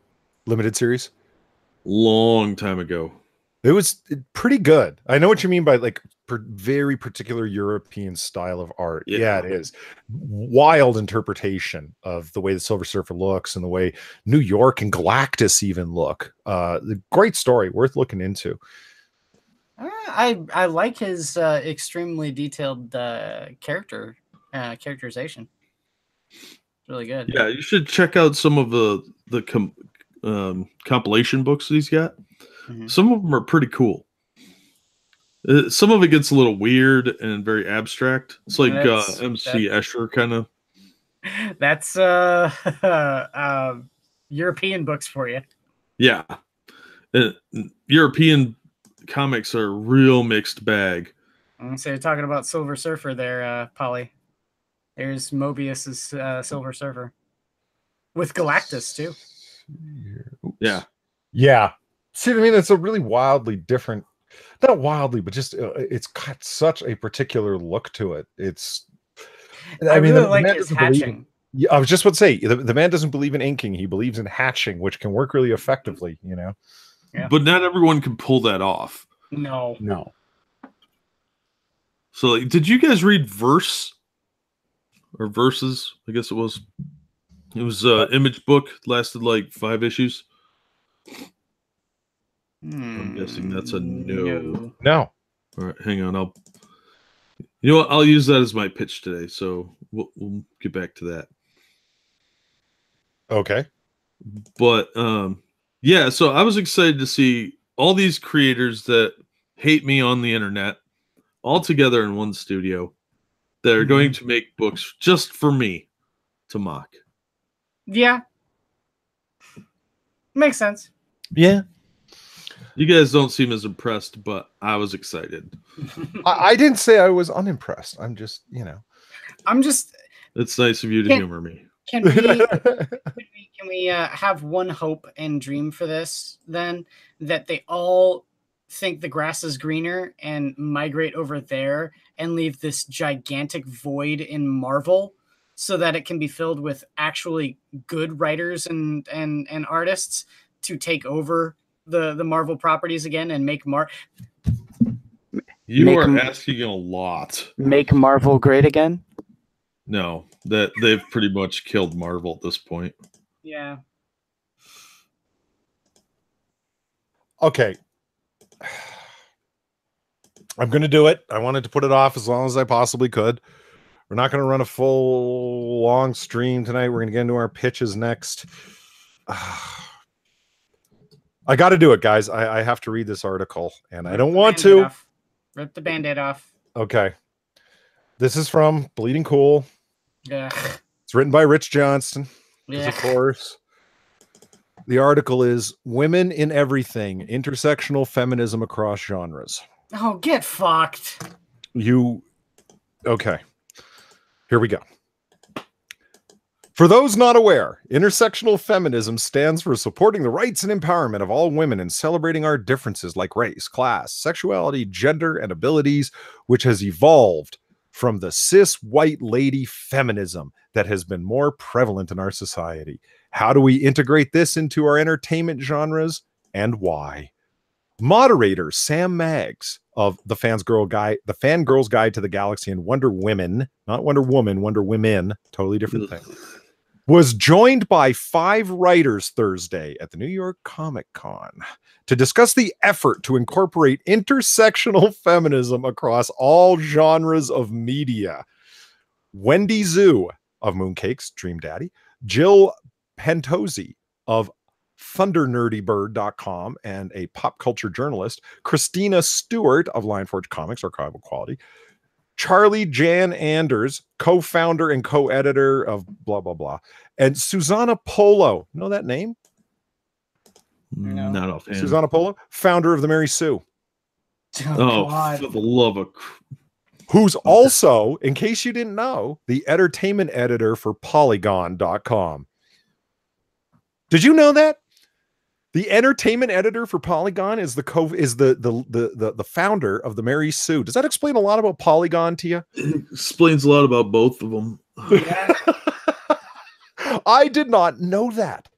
limited series? Long time ago. It was pretty good. I know what you mean by like very particular European style of art. Yeah, it is. Wild interpretation of the way the Silver Surfer looks and the way New York and Galactus even look. The great story, worth looking into. I like his extremely detailed characterization. It's really good. Yeah, you should check out some of the compilation books he's got. Mm-hmm. Some of them are pretty cool. Some of it gets a little weird and very abstract. It's like MC Escher kind of. That's European books for you. Yeah. European comics are a real mixed bag. So you're talking about Silver Surfer there, Polly. There's Mobius's Silver Surfer. With Galactus, too. Yeah. Yeah. See what I mean? It's a really wildly different, not wildly, but just it's got such a particular look to it. It's, I mean, really like his hatching. I was just about to say, the man doesn't believe in inking. He believes in hatching, which can work really effectively, you know? Yeah. But not everyone can pull that off. No. So, like, did you guys read Verse? Or Verses, I guess it was. It was an image book, lasted like 5 issues. I'm guessing that's a no. No. All right, hang on. You know what? I'll use that as my pitch today. So we'll get back to that. Okay. But yeah. So I was excited to see all these creators that hate me on the internet all together in one studio that are going to make books just for me to mock. Yeah. Makes sense. Yeah. You guys don't seem as impressed, but I was excited. I didn't say I was unimpressed. I'm just, you know. I'm just. It's nice of you to humor me. Can we have one hope and dream for this then, that they all think the grass is greener and migrate over there and leave this gigantic void in Marvel so that it can be filled with actually good writers and artists to take over the Marvel properties again and make You are asking a lot. Make Marvel great again? No, that they've pretty much killed Marvel at this point. Yeah. Okay. I'm going to do it. I wanted to put it off as long as I possibly could. We're not going to run a full long stream tonight. We're going to get into our pitches next. I got to do it, guys. I have to read this article, and I don't want to. Rip the Band-Aid off. Okay. This is from Bleeding Cool. Yeah. It's written by Rich Johnston. Yeah. Of course. The article is Women in Everything, Intersectional Feminism Across Genres. Oh, get fucked. Okay. Here we go. For those not aware, intersectional feminism stands for supporting the rights and empowerment of all women and celebrating our differences like race, class, sexuality, gender, and abilities, which has evolved from the cis white lady feminism that has been more prevalent in our society. How do we integrate this into our entertainment genres and why? Moderator Sam Maggs of the Fangirl's Guide to the Galaxy and Wonder Women, not Wonder Woman, Wonder Women, totally different thing, was joined by 5 writers Thursday at the New York Comic Con to discuss the effort to incorporate intersectional feminism across all genres of media. Wendy Zhu of Mooncake's Dream Daddy, Jill Pentozzi of ThunderNerdyBird.com and a pop culture journalist, Christina Stewart of Lineforge Comics, Archival Quality, Charlie Jan Anders, co-founder and co-editor of blah, blah, blah, and Susanna Polo. Know that name? No. Not offhand. Susanna Polo, founder of the Mary Sue. Oh, for the love of... Who's also, in case you didn't know, the entertainment editor for Polygon.com. Did you know that? The entertainment editor for Polygon is the founder of the Mary Sue. Does that explain a lot about Polygon to you? It explains a lot about both of them. Yeah. I did not know that.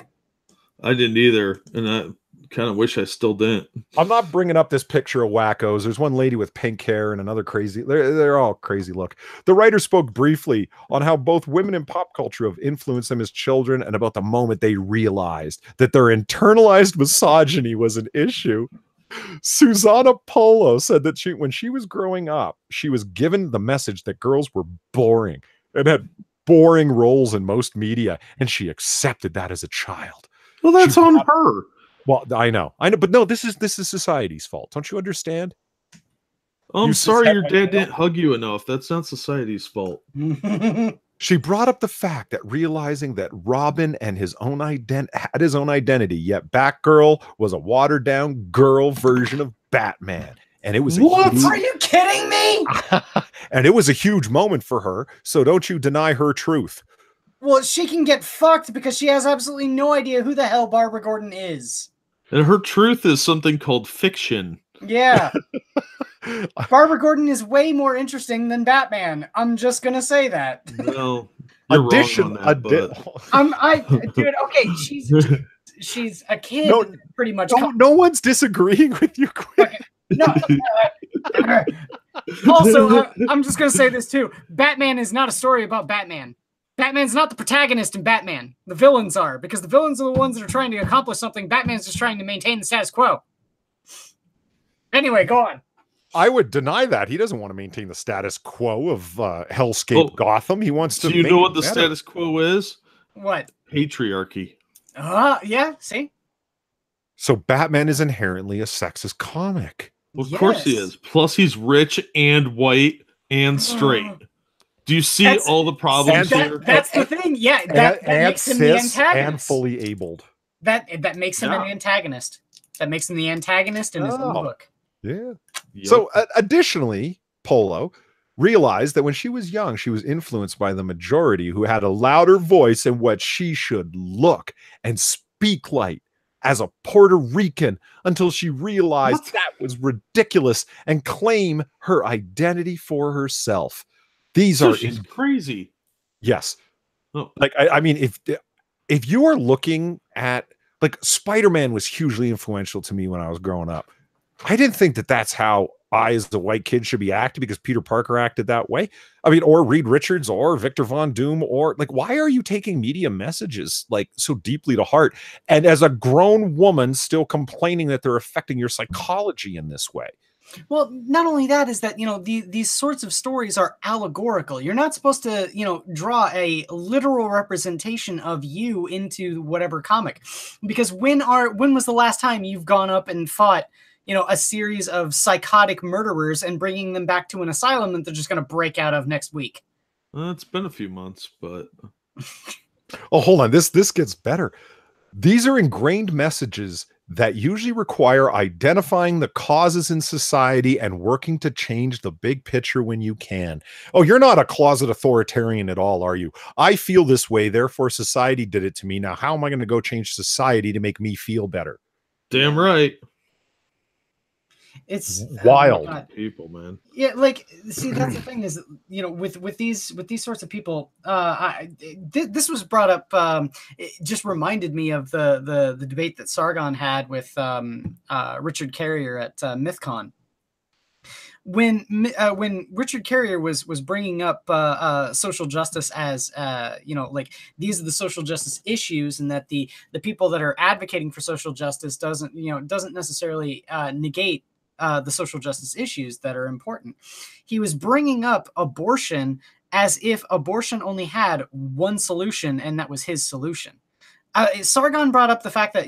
I didn't either, and I kind of wish I still didn't. I'm not bringing up this picture of wackos. There's one lady with pink hair and another crazy. They're all crazy look. The writer spoke briefly on how both women in pop culture have influenced them as children and about the moment they realized that their internalized misogyny was an issue. Susanna Polo said that when she was growing up, she was given the message that girls were boring and had boring roles in most media, and she accepted that as a child. Well, that's on her. Well, I know, but no, this is society's fault. Don't you understand? I'm sorry your dad didn't hug you enough. That's not society's fault. She brought up the fact that realizing that Robin and had his own identity, yet Batgirl was a watered down girl version of Batman. And it was Are you kidding me? And it was a huge moment for her. So don't you deny her truth. Well, she can get fucked because she has absolutely no idea who the hell Barbara Gordon is. And her truth is something called fiction. Yeah. Barbara Gordon is way more interesting than Batman. I'm just going to say that. Well, you're wrong on that, dude, okay, she's a kid, pretty much. No one's disagreeing with you, Quinn. Okay. No. Also, I'm just going to say this too. Batman is not a story about Batman. Batman's not the protagonist in Batman. The villains are, because the villains are the ones that are trying to accomplish something. Batman's just trying to maintain the status quo. Anyway, go on. I would deny that. He doesn't want to maintain the status quo of Hellscape Gotham. He wants to. Do you know what the status quo is? What? Patriarchy. Yeah, see? So Batman is inherently a sexist comic. Well, of course he is. Plus, he's rich and white and straight. Do you see all the problems here? That's the thing. Yeah, that makes him the antagonist. And fully abled. That makes him an antagonist. That makes him the antagonist in his own book. Yeah. Yep. So additionally, Polo, realized that when she was young, she was influenced by the majority who had a louder voice in what she should look and speak like as a Puerto Rican until she realized that was ridiculous and claim her identity for herself. These So are she's crazy. Yes. Oh. Like, I mean, if you are looking at, like, Spider-Man was hugely influential to me when I was growing up. I didn't think that that's how I, as a white kid, should be acting because Peter Parker acted that way. I mean, or Reed Richards or Victor Von Doom, or like, why are you taking media messages like so deeply to heart? And as a grown woman, still complaining that they're affecting your psychology in this way. Well, not only that is that, these sorts of stories are allegorical. You're not supposed to, draw a literal representation of you into whatever comic, because when was the last time you've gone up and fought, a series of psychotic murderers and bringing them back to an asylum that they're just going to break out of next week? It's been a few months, but oh, hold on. This gets better. These are ingrained messages that usually require identifying the causes in society and working to change the big picture when you can. Oh, you're not a closet authoritarian at all, are you? I feel this way, therefore society did it to me. Now, how am I going to go change society to make me feel better? Damn right. It's wild. People, man. Yeah, like, see, that's the thing is, with these sorts of people, this was brought up. It just reminded me of the debate that Sargon had with Richard Carrier at MythCon. When Richard Carrier was bringing up social justice as like, these are the social justice issues, and that the people that are advocating for social justice doesn't necessarily negate the social justice issues that are important. He was bringing up abortion as if abortion only had one solution, and that was his solution. Sargon brought up the fact that,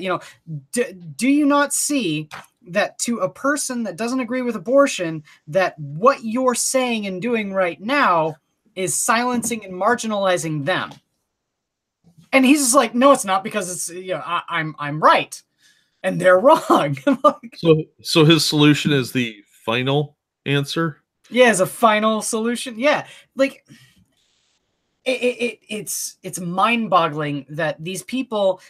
do you not see that to a person that doesn't agree with abortion, that what you're saying and doing right now is silencing and marginalizing them? And he's just like, no, it's not, because it's, I'm right and they're wrong. So his solution is the final answer? Yeah, as a final solution. Yeah. Like, it's mind-boggling that these people,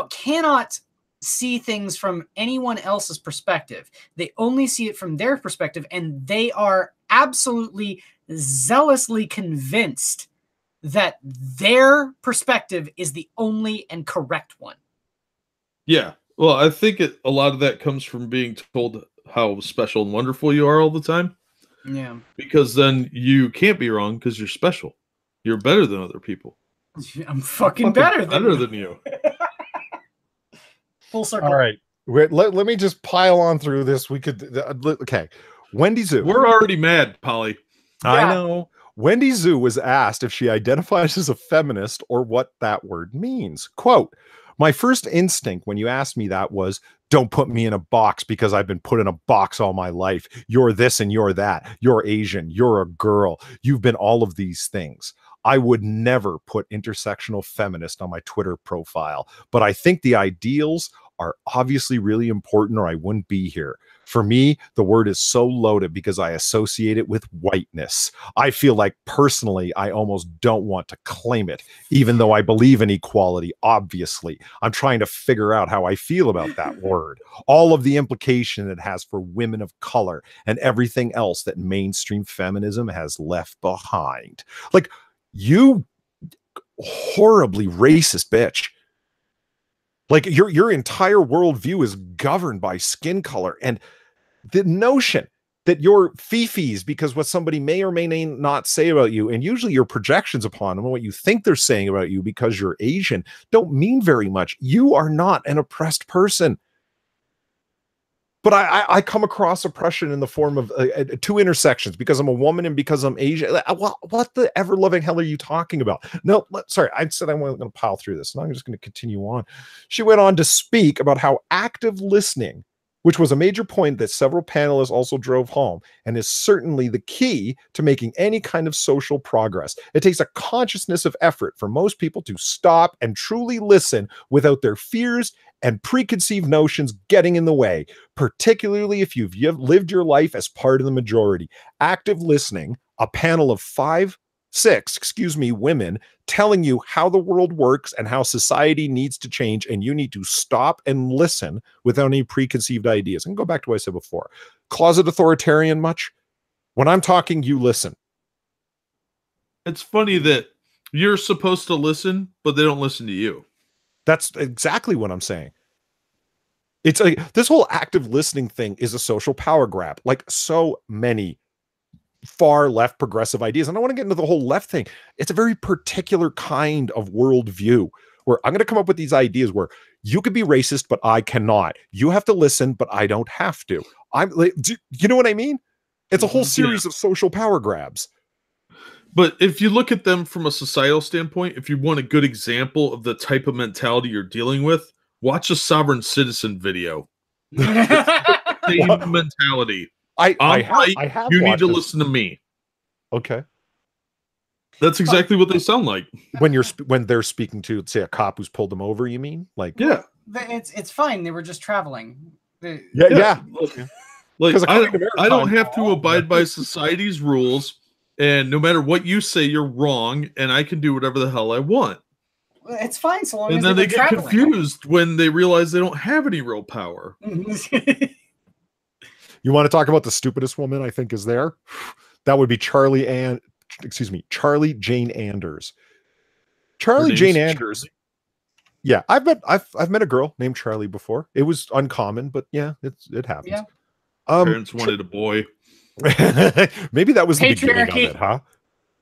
cannot see things from anyone else's perspective. They only see it from their perspective, and they are absolutely zealously convinced that their perspective is the only and correct one. Yeah. Well, I think a lot of that comes from being told how special and wonderful you are all the time. Yeah. Because then you can't be wrong because you're special. You're better than other people. I'm fucking better than you. Full circle. All right. Let me just pile on through this. We could... okay. Wendy Zhu. We're already mad, Polly. Yeah. I know. Wendy Zhu was asked if she identifies as a feminist or what that word means. Quote, "My first instinct when you asked me that was, don't put me in a box because I've been put in a box all my life. You're this and you're that. You're Asian. You're a girl. You've been all of these things. I would never put intersectional feminist on my Twitter profile, but I think the ideals are obviously really important or I wouldn't be here. For me, the word is so loaded because I associate it with whiteness. I feel like personally, I almost don't want to claim it, even though I believe in equality, obviously. I'm trying to figure out how I feel about that word, all of the implication it has for women of color and everything else that mainstream feminism has left behind." Like, you horribly racist bitch. Like, your entire worldview is governed by skin color, and the notion that your fifis because what somebody may or may not say about you, and usually your projections upon them and what you think they're saying about you because you're Asian, don't mean very much. You are not an oppressed person. But I come across oppression in the form of two intersections, because I'm a woman and because I'm Asian. What the ever-loving hell are you talking about? No, sorry, I said I wasn't going to pile through this, and I'm just going to continue on. She went on to speak about how active listening, which was a major point that several panelists also drove home, and is certainly the key to making any kind of social progress. It takes a consciousness of effort for most people to stop and truly listen without their fears and preconceived notions getting in the way, particularly if you've lived your life as part of the majority. Active listening, a panel of 6 women telling you how the world works and how society needs to change, and you need to stop and listen without any preconceived ideas. And go back to what I said before. Closet authoritarian much? When I'm talking, you listen. It's funny that you're supposed to listen, but they don't listen to you. That's exactly what I'm saying. It's like this whole active listening thing is a social power grab, like so many far left progressive ideas. And I want to get into the whole left thing. It's a very particular kind of worldview where I'm going to come up with these ideas where you could be racist, but I cannot. You have to listen, but I don't have to. I'm like, you know what I mean? It's a whole series of social power grabs. But if you look at them from a societal standpoint, if you want a good example of the type of mentality you're dealing with, watch a sovereign citizen video. Same mentality. I have you need to listen to me. Okay. That's exactly what they sound like. When they're speaking to, say, a cop who's pulled them over, you mean? Like, yeah. It's fine. They were just traveling. Yeah. Like I don't have to abide by society's rules, and no matter what you say, you're wrong, and I can do whatever the hell I want. It's fine so long and as then they get traveling. confused when they realize they don't have any real power. You want to talk about the stupidest woman I think is there? That would be Charlie Jane Anders. Charlie Jane Anders. Yeah, I've met a girl named Charlie before. It was uncommon, but yeah, it happens. Yeah. Parents wanted a boy. Maybe that was the beginning of it, huh?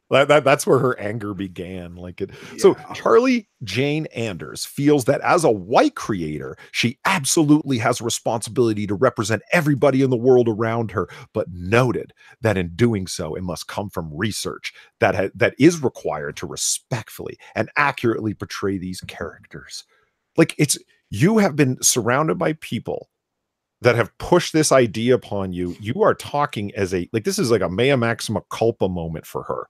That's where her anger began. Like it. Yeah. So Charlie Jane Anders feels that as a white creator, she absolutely has a responsibility to represent everybody in the world around her, but noted that in doing so, it must come from research that is required to respectfully and accurately portray these characters. Like you have been surrounded by people that have pushed this idea upon you. You are talking as this is like a mea maxima culpa moment for her.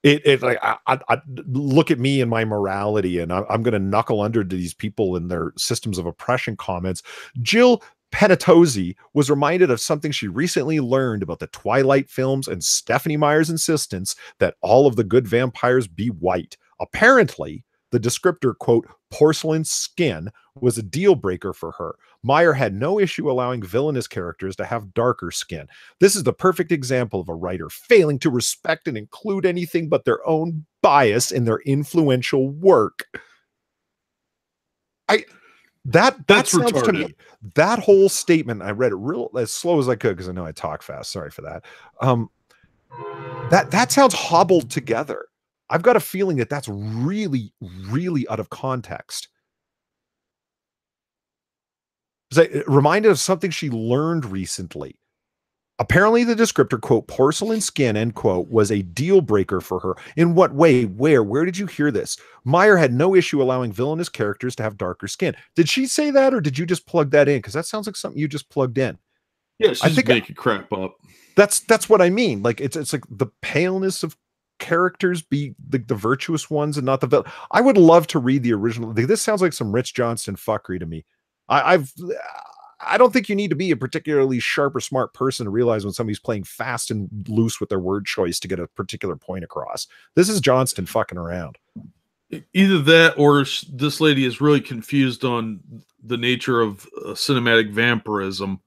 It like I look at me and my morality, and I'm going to knuckle under to these people and their systems of oppression comments. Jill Penatozzi was reminded of something she recently learned about the Twilight films and Stephenie Meyer's insistence that all of the good vampires be white. Apparently, the descriptor, quote, porcelain skin was a deal breaker for her. Meyer had no issue allowing villainous characters to have darker skin. This is the perfect example of a writer failing to respect and include anything but their own bias in their influential work. That's sounds retarded to me. That whole statement, I read it real as slow as I could because I know I talk fast. Sorry for that. That sounds hobbled together. I've got a feeling that that's really, really out of context. It reminded of something she learned recently. Apparently, the descriptor, quote, porcelain skin, end quote, was a deal breaker for her. In what way? Where did you hear this? Meyer had no issue allowing villainous characters to have darker skin. Did she say that, or did you just plug that in? Because that sounds like something you just plugged in. Yeah, she's making crap up. That's what I mean. Like it's like the paleness of characters be the virtuous ones and not the villain. I would love to read the original. This sounds like some Rich Johnston fuckery to me. I don't think you need to be a particularly sharp or smart person to realize when somebody's playing fast and loose with their word choice to get a particular point across. This is Johnston fucking around. Either that or this lady is really confused on the nature of cinematic vampirism.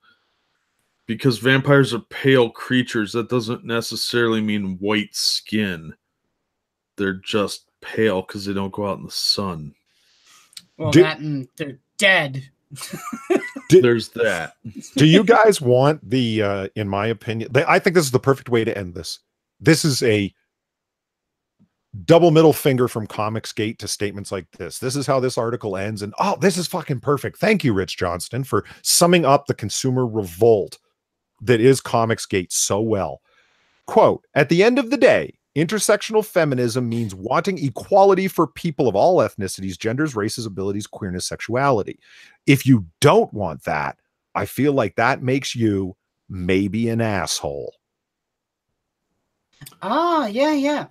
Because vampires are pale creatures, that doesn't necessarily mean white skin. They're just pale because they don't go out in the sun. Well, and they're dead. There's that. Do you guys want the, in my opinion, I think this is the perfect way to end this. This is a double middle finger from Comicsgate to statements like this. This is how this article ends. And, oh, this is fucking perfect. Thank you, Rich Johnston, for summing up the consumer revolt that is Comicsgate so well. Quote, at the end of the day, intersectional feminism means wanting equality for people of all ethnicities, genders, races, abilities, queerness, sexuality. If you don't want that, I feel like that makes you maybe an asshole. Yeah.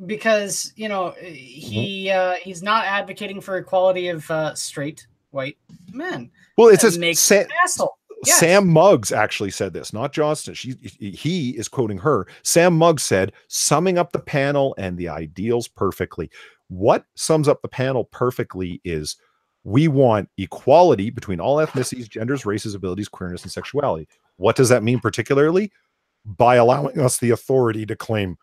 Because, he's not advocating for equality of straight white men. Well, it says makes an asshole. Yes. Sam Muggs actually said this, not Johnston. He is quoting her. Sam Muggs said, summing up the panel and the ideals perfectly. What sums up the panel perfectly is we want equality between all ethnicities, genders, races, abilities, queerness, and sexuality. What does that mean particularly? By allowing us the authority to claim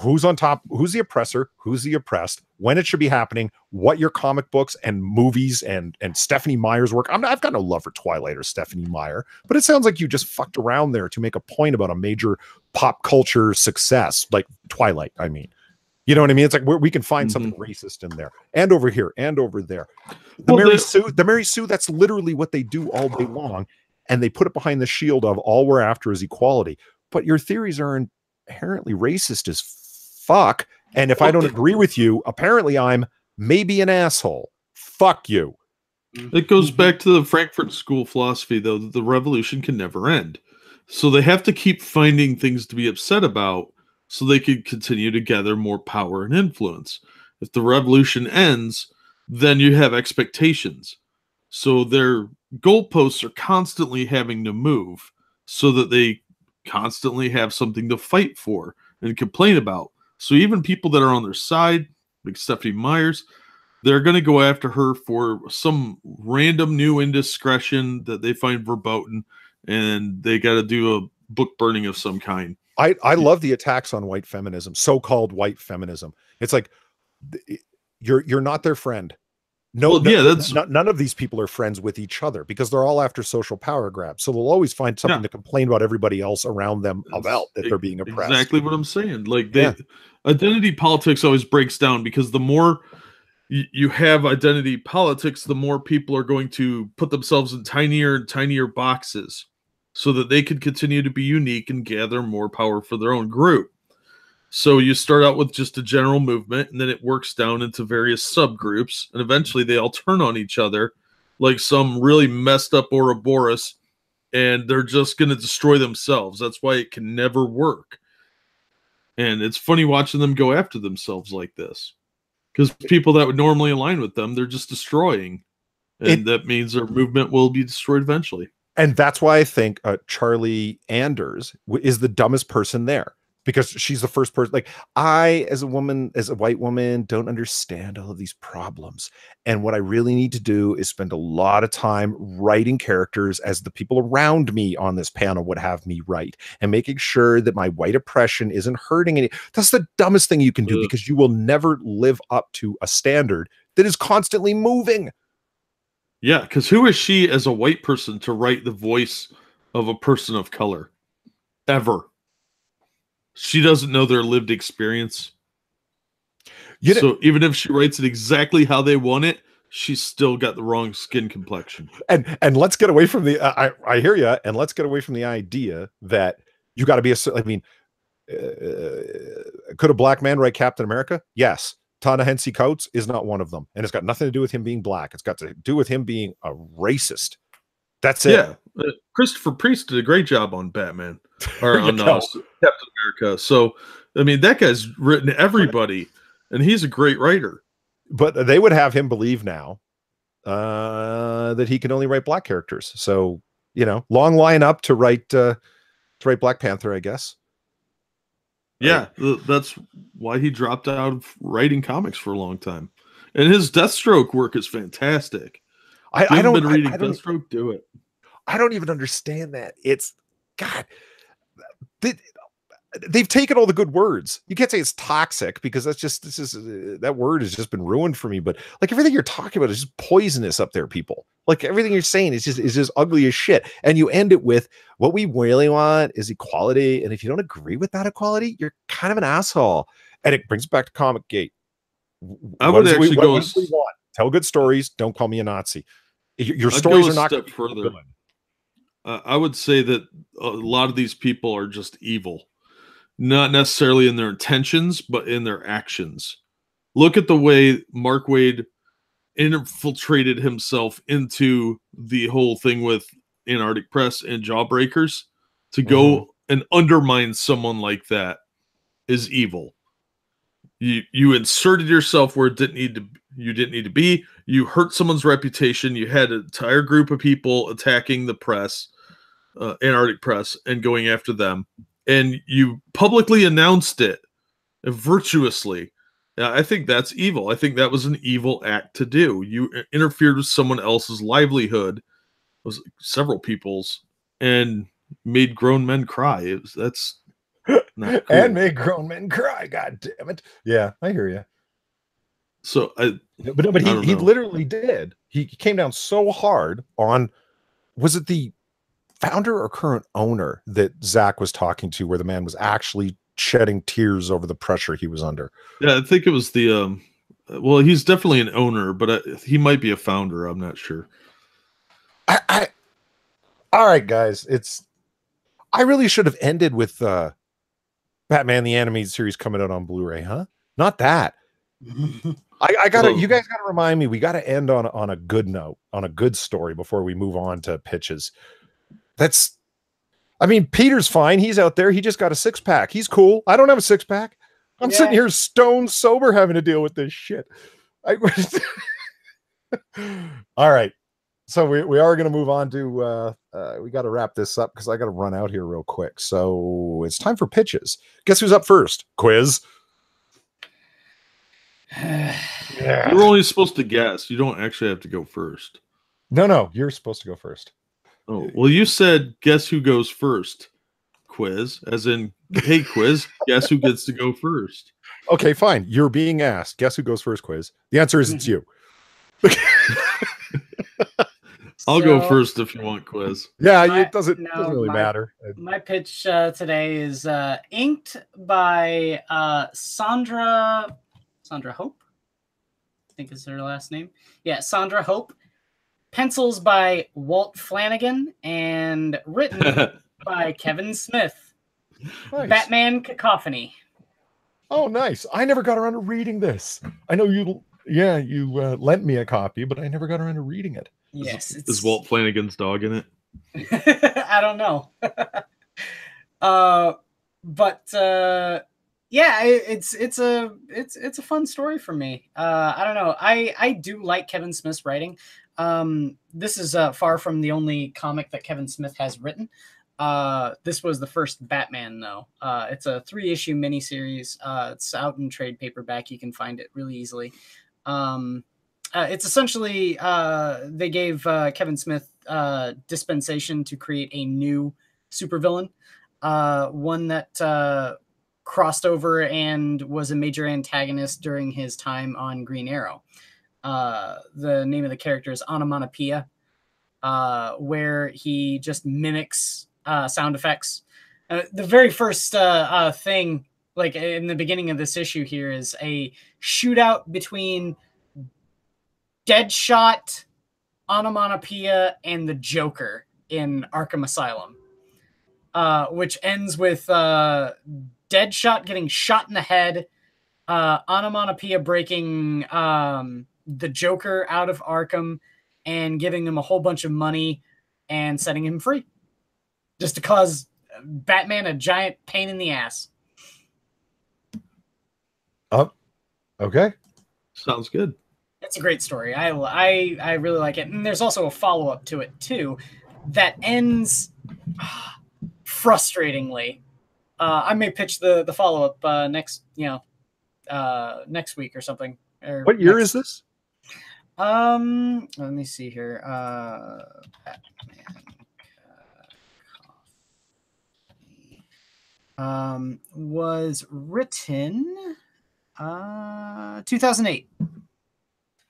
who's on top, who's the oppressor, who's the oppressed, when it should be happening, what your comic books and movies and Stephanie Meyer's work. I've got no love for Twilight or Stephanie Meyer, but it sounds like you just fucked around there to make a point about a major pop culture success like Twilight. I mean, you know what I mean? It's like we can find something racist in there, and over here, and over there. The Mary Sue, that's literally what they do all day long, and they put it behind the shield of all we're after is equality. But your theories are inherently racist as fuck. And if I don't agree with you, apparently I'm maybe an asshole. Fuck you. It goes back to the Frankfurt School philosophy, though, that the revolution can never end. So they have to keep finding things to be upset about so they can continue to gather more power and influence. If the revolution ends, then you have expectations. So their goalposts are constantly having to move so that they constantly have something to fight for and complain about. So even people that are on their side, like Stephanie Meyers, they're going to go after her for some random new indiscretion that they find verboten, and they got to do a book burning of some kind. I love the attacks on white feminism, so-called white feminism. It's like you're not their friend. None of these people are friends with each other because they're all after social power grabs. So they'll always find something to complain about everybody else around them about that they're being oppressed. Exactly what I'm saying. Like identity politics always breaks down because the more you have identity politics, the more people are going to put themselves in tinier and tinier boxes so that they can continue to be unique and gather more power for their own group. So you start out with just a general movement, and then it works down into various subgroups, and eventually they all turn on each other like some really messed up Ouroboros, and they're just going to destroy themselves. That's why it can never work. And it's funny watching them go after themselves like this, because people that would normally align with them, they're just destroying. And that means their movement will be destroyed eventually. And that's why I think Charlie Anders is the dumbest person there. Because she's the first person, like I, as a woman, as a white woman, don't understand all of these problems. And what I really need to do is spend a lot of time writing characters as the people around me on this panel would have me write, and making sure that my white oppression isn't hurting any. That's the dumbest thing you can do, because you will never live up to a standard that is constantly moving. Yeah, because who is she as a white person to write the voice of a person of color? Ever. She doesn't know their lived experience. So even if she writes it exactly how they want it, she's still got the wrong skin complexion. And let's get away from the I hear you, and let's get away from the idea that you got to be could a black man write Captain America? Yes. Ta-Nehisi Coates is not one of them, and it's got nothing to do with him being black. It's got to do with him being a racist. That's it. Yeah, Christopher Priest did a great job on Batman or on Captain America. So, I mean, that guy's written everybody, and he's a great writer. But they would have him believe now that he can only write black characters. So, long line up to write Black Panther, I guess. Yeah, that's why he dropped out of writing comics for a long time. And his Deathstroke work is fantastic. I don't been reading Deathstroke. Do it. I don't even understand that. It's God. They've taken all the good words. You can't say it's toxic because that word has just been ruined for me. But like everything you're talking about is just poisonous up there, people. Like everything you're saying is just ugly as shit. And you end it with what we really want is equality. And if you don't agree with that equality, you're kind of an asshole. And it brings it back to Comicsgate. I would actually go. What do we want? Tell good stories. Don't call me a Nazi. Your stories are not going to be further. I would say that a lot of these people are just evil, not necessarily in their intentions, but in their actions. Look at the way Mark Waid infiltrated himself into the whole thing with Antarctic Press and Jawbreakers. To go and undermine someone like that is evil. You inserted yourself where you didn't need to be. You hurt someone's reputation. You had an entire group of people attacking the press. Antarctic Press and going after them, and you publicly announced it virtuously. I think that's evil. I think that was an evil act to do. You interfered with someone else's livelihood, was several people's, and made grown men cry. That's not cool. And made grown men cry. God damn it! Yeah, I hear you. So, but he literally did. He came down so hard on. Was it the founder or current owner that Zach was talking to, where the man was actually shedding tears over the pressure he was under? Yeah, I think it was the. Well, he's definitely an owner, but he might be a founder. I'm not sure. All right, guys. I really should have ended with Batman the Animated Series coming out on Blu-ray, huh? Not that. I gotta. You guys gotta remind me. We gotta end on a good note, on a good story before we move on to pitches. I mean, Peter's fine. He's out there. He just got a 6-pack. He's cool. I don't have a 6-pack. I'm sitting here stone sober having to deal with this shit. All right. So we are going to move on to, we got to wrap this up because I got to run out here real quick. So it's time for pitches. Guess who's up first? Quiz. You're only supposed to guess. You don't actually have to go first. No, you're supposed to go first. Oh, well, you said guess who goes first, Quiz, as in, hey, Quiz, guess who gets to go first? Okay, fine. You're being asked. Guess who goes first, Quiz? The answer is it's you. I'll go first if you want, Quiz. Yeah, it doesn't really matter. My pitch today is inked by Sandra Hope, I think is her last name. Yeah, Sandra Hope. Pencils by Walt Flanagan and written by Kevin Smith. Nice. Batman Cacophony. Oh, nice. I never got around to reading this. I know you lent me a copy, but I never got around to reading it. Yes. Is Walt Flanagan's dog in it? I don't know. Yeah, it's a fun story for me. I don't know. I do like Kevin Smith's writing. This is far from the only comic that Kevin Smith has written. This was the first Batman, though. It's a 3-issue miniseries. It's out in trade paperback. You can find it really easily. It's essentially they gave Kevin Smith dispensation to create a new supervillain, one that crossed over and was a major antagonist during his time on Green Arrow. The name of the character is Onomatopoeia, where he just mimics sound effects. The very first thing, like in the beginning of this issue here, is a shootout between Deadshot, Onomatopoeia, and the Joker in Arkham Asylum, which ends with Deadshot getting shot in the head, Onomatopoeia breaking the Joker out of Arkham and giving him a whole bunch of money and setting him free, just to cause Batman a giant pain in the ass. Oh, okay. Sounds good. It's a great story. I really like it. And there's also a follow-up to it, too, that ends frustratingly. I may pitch the follow-up next week or something. Or what year is this? Let me see here. Batman was written 2008.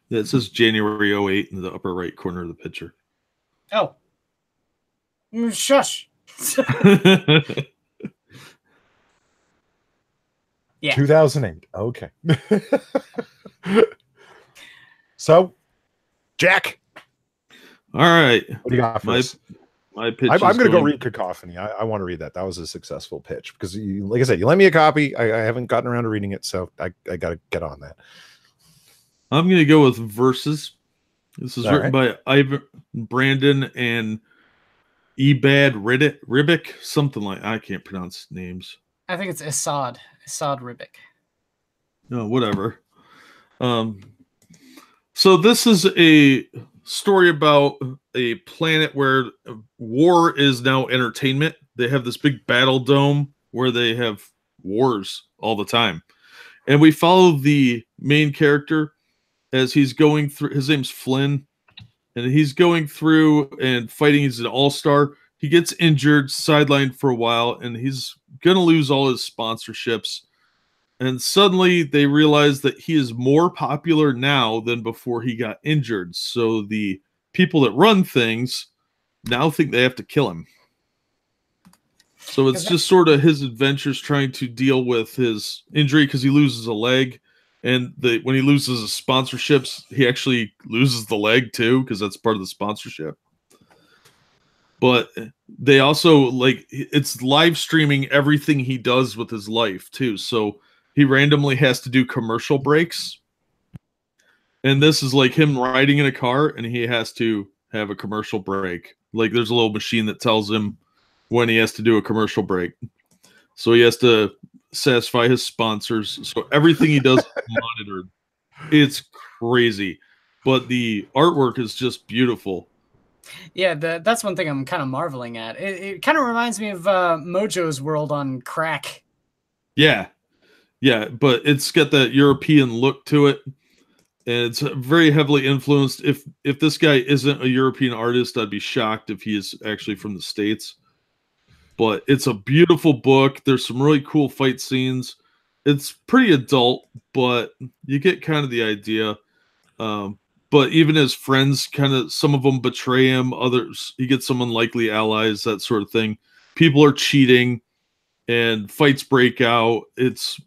Yeah, it says January 08 in the upper right corner of the picture. Oh. Shush. Yeah. 2008. Okay. So, Jack. All right. What do you got for us? My pitch. I'm going to go read Cacophony. I want to read that. That was a successful pitch because, like I said, you lent me a copy. I haven't gotten around to reading it, so I got to get on that. I'm going to go with Versus. This is written by Ivan Brandon and Ebad Ribic, something like, I can't pronounce names. I think it's Assad Ribic. No, whatever. So this is a story about a planet where war is now entertainment. They have this big battle dome where they have wars all the time. And we follow the main character as he's going through. His name's Flynn, and he's going through and fighting. He's an all-star. He gets injured, sidelined for a while, and he's going to lose all his sponsorships. And suddenly they realize that he is more popular now than before he got injured. So the people that run things now think they have to kill him. So it's just sort of his adventures trying to deal with his injury because he loses a leg. And when he loses his sponsorships, he actually loses the leg too because that's part of the sponsorship. But they also, like, it's live streaming everything he does with his life too. So he randomly has to do commercial breaks. And this is like him riding in a car and he has to have a commercial break. Like there's a little machine that tells him when he has to do a commercial break. So he has to satisfy his sponsors. So everything he does is monitored. It's crazy. But the artwork is just beautiful. Yeah, that's one thing I'm kind of marveling at. It kind of reminds me of Mojo's World on crack. Yeah. Yeah, but it's got that European look to it. And it's very heavily influenced. If this guy isn't a European artist, I'd be shocked if he is actually from the States. But it's a beautiful book. There's some really cool fight scenes. It's pretty adult, but you get kind of the idea. But even his friends, kind of, some of them betray him. Others, he gets some unlikely allies, that sort of thing. People are cheating, and fights break out. It's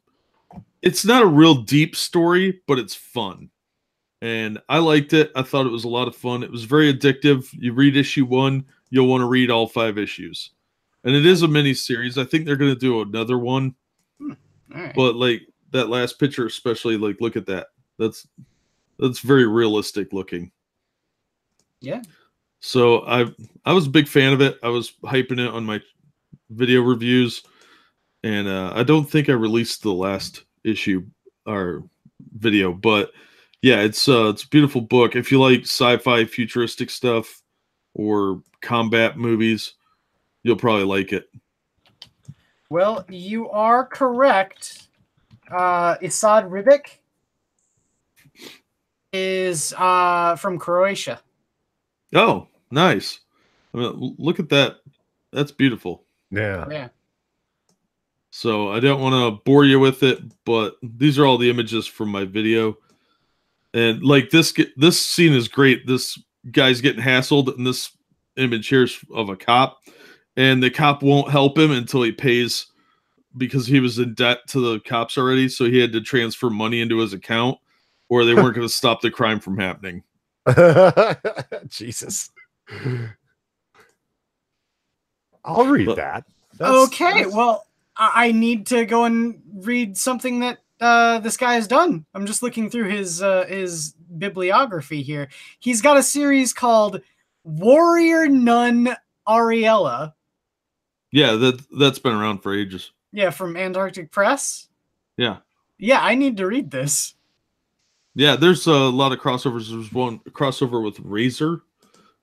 not a real deep story, but it's fun. And I liked it. I thought it was a lot of fun. It was very addictive. You read issue 1, you'll want to read all 5 issues. And it is a mini series. I think they're going to do another one. Right. But like that last picture, especially, like, look at that. That's very realistic looking. Yeah. So I was a big fan of it. I was hyping it on my video reviews, and I don't think I released the last issue or video, but yeah, it's a beautiful book. If you like sci-fi futuristic stuff or combat movies, you'll probably like it. Well, you are correct. Isad Ribic is from Croatia. Oh, nice. I mean, look at that. That's beautiful. Yeah. Yeah. So I don't want to bore you with it, but these are all the images from my video. And like this scene is great. This guy's getting hassled, and this image here is of a cop, and the cop won't help him until he pays, because he was in debt to the cops already, so he had to transfer money into his account, or they weren't going to stop the crime from happening. Jesus. I'll read that. Okay, well, I need to go and read something that this guy has done. I'm just looking through his bibliography here. He's got a series called Warrior Nun Ariella. Yeah, that's been around for ages. Yeah, from Antarctic Press. Yeah. Yeah, I need to read this. Yeah, there's a lot of crossovers. There's one crossover with Razor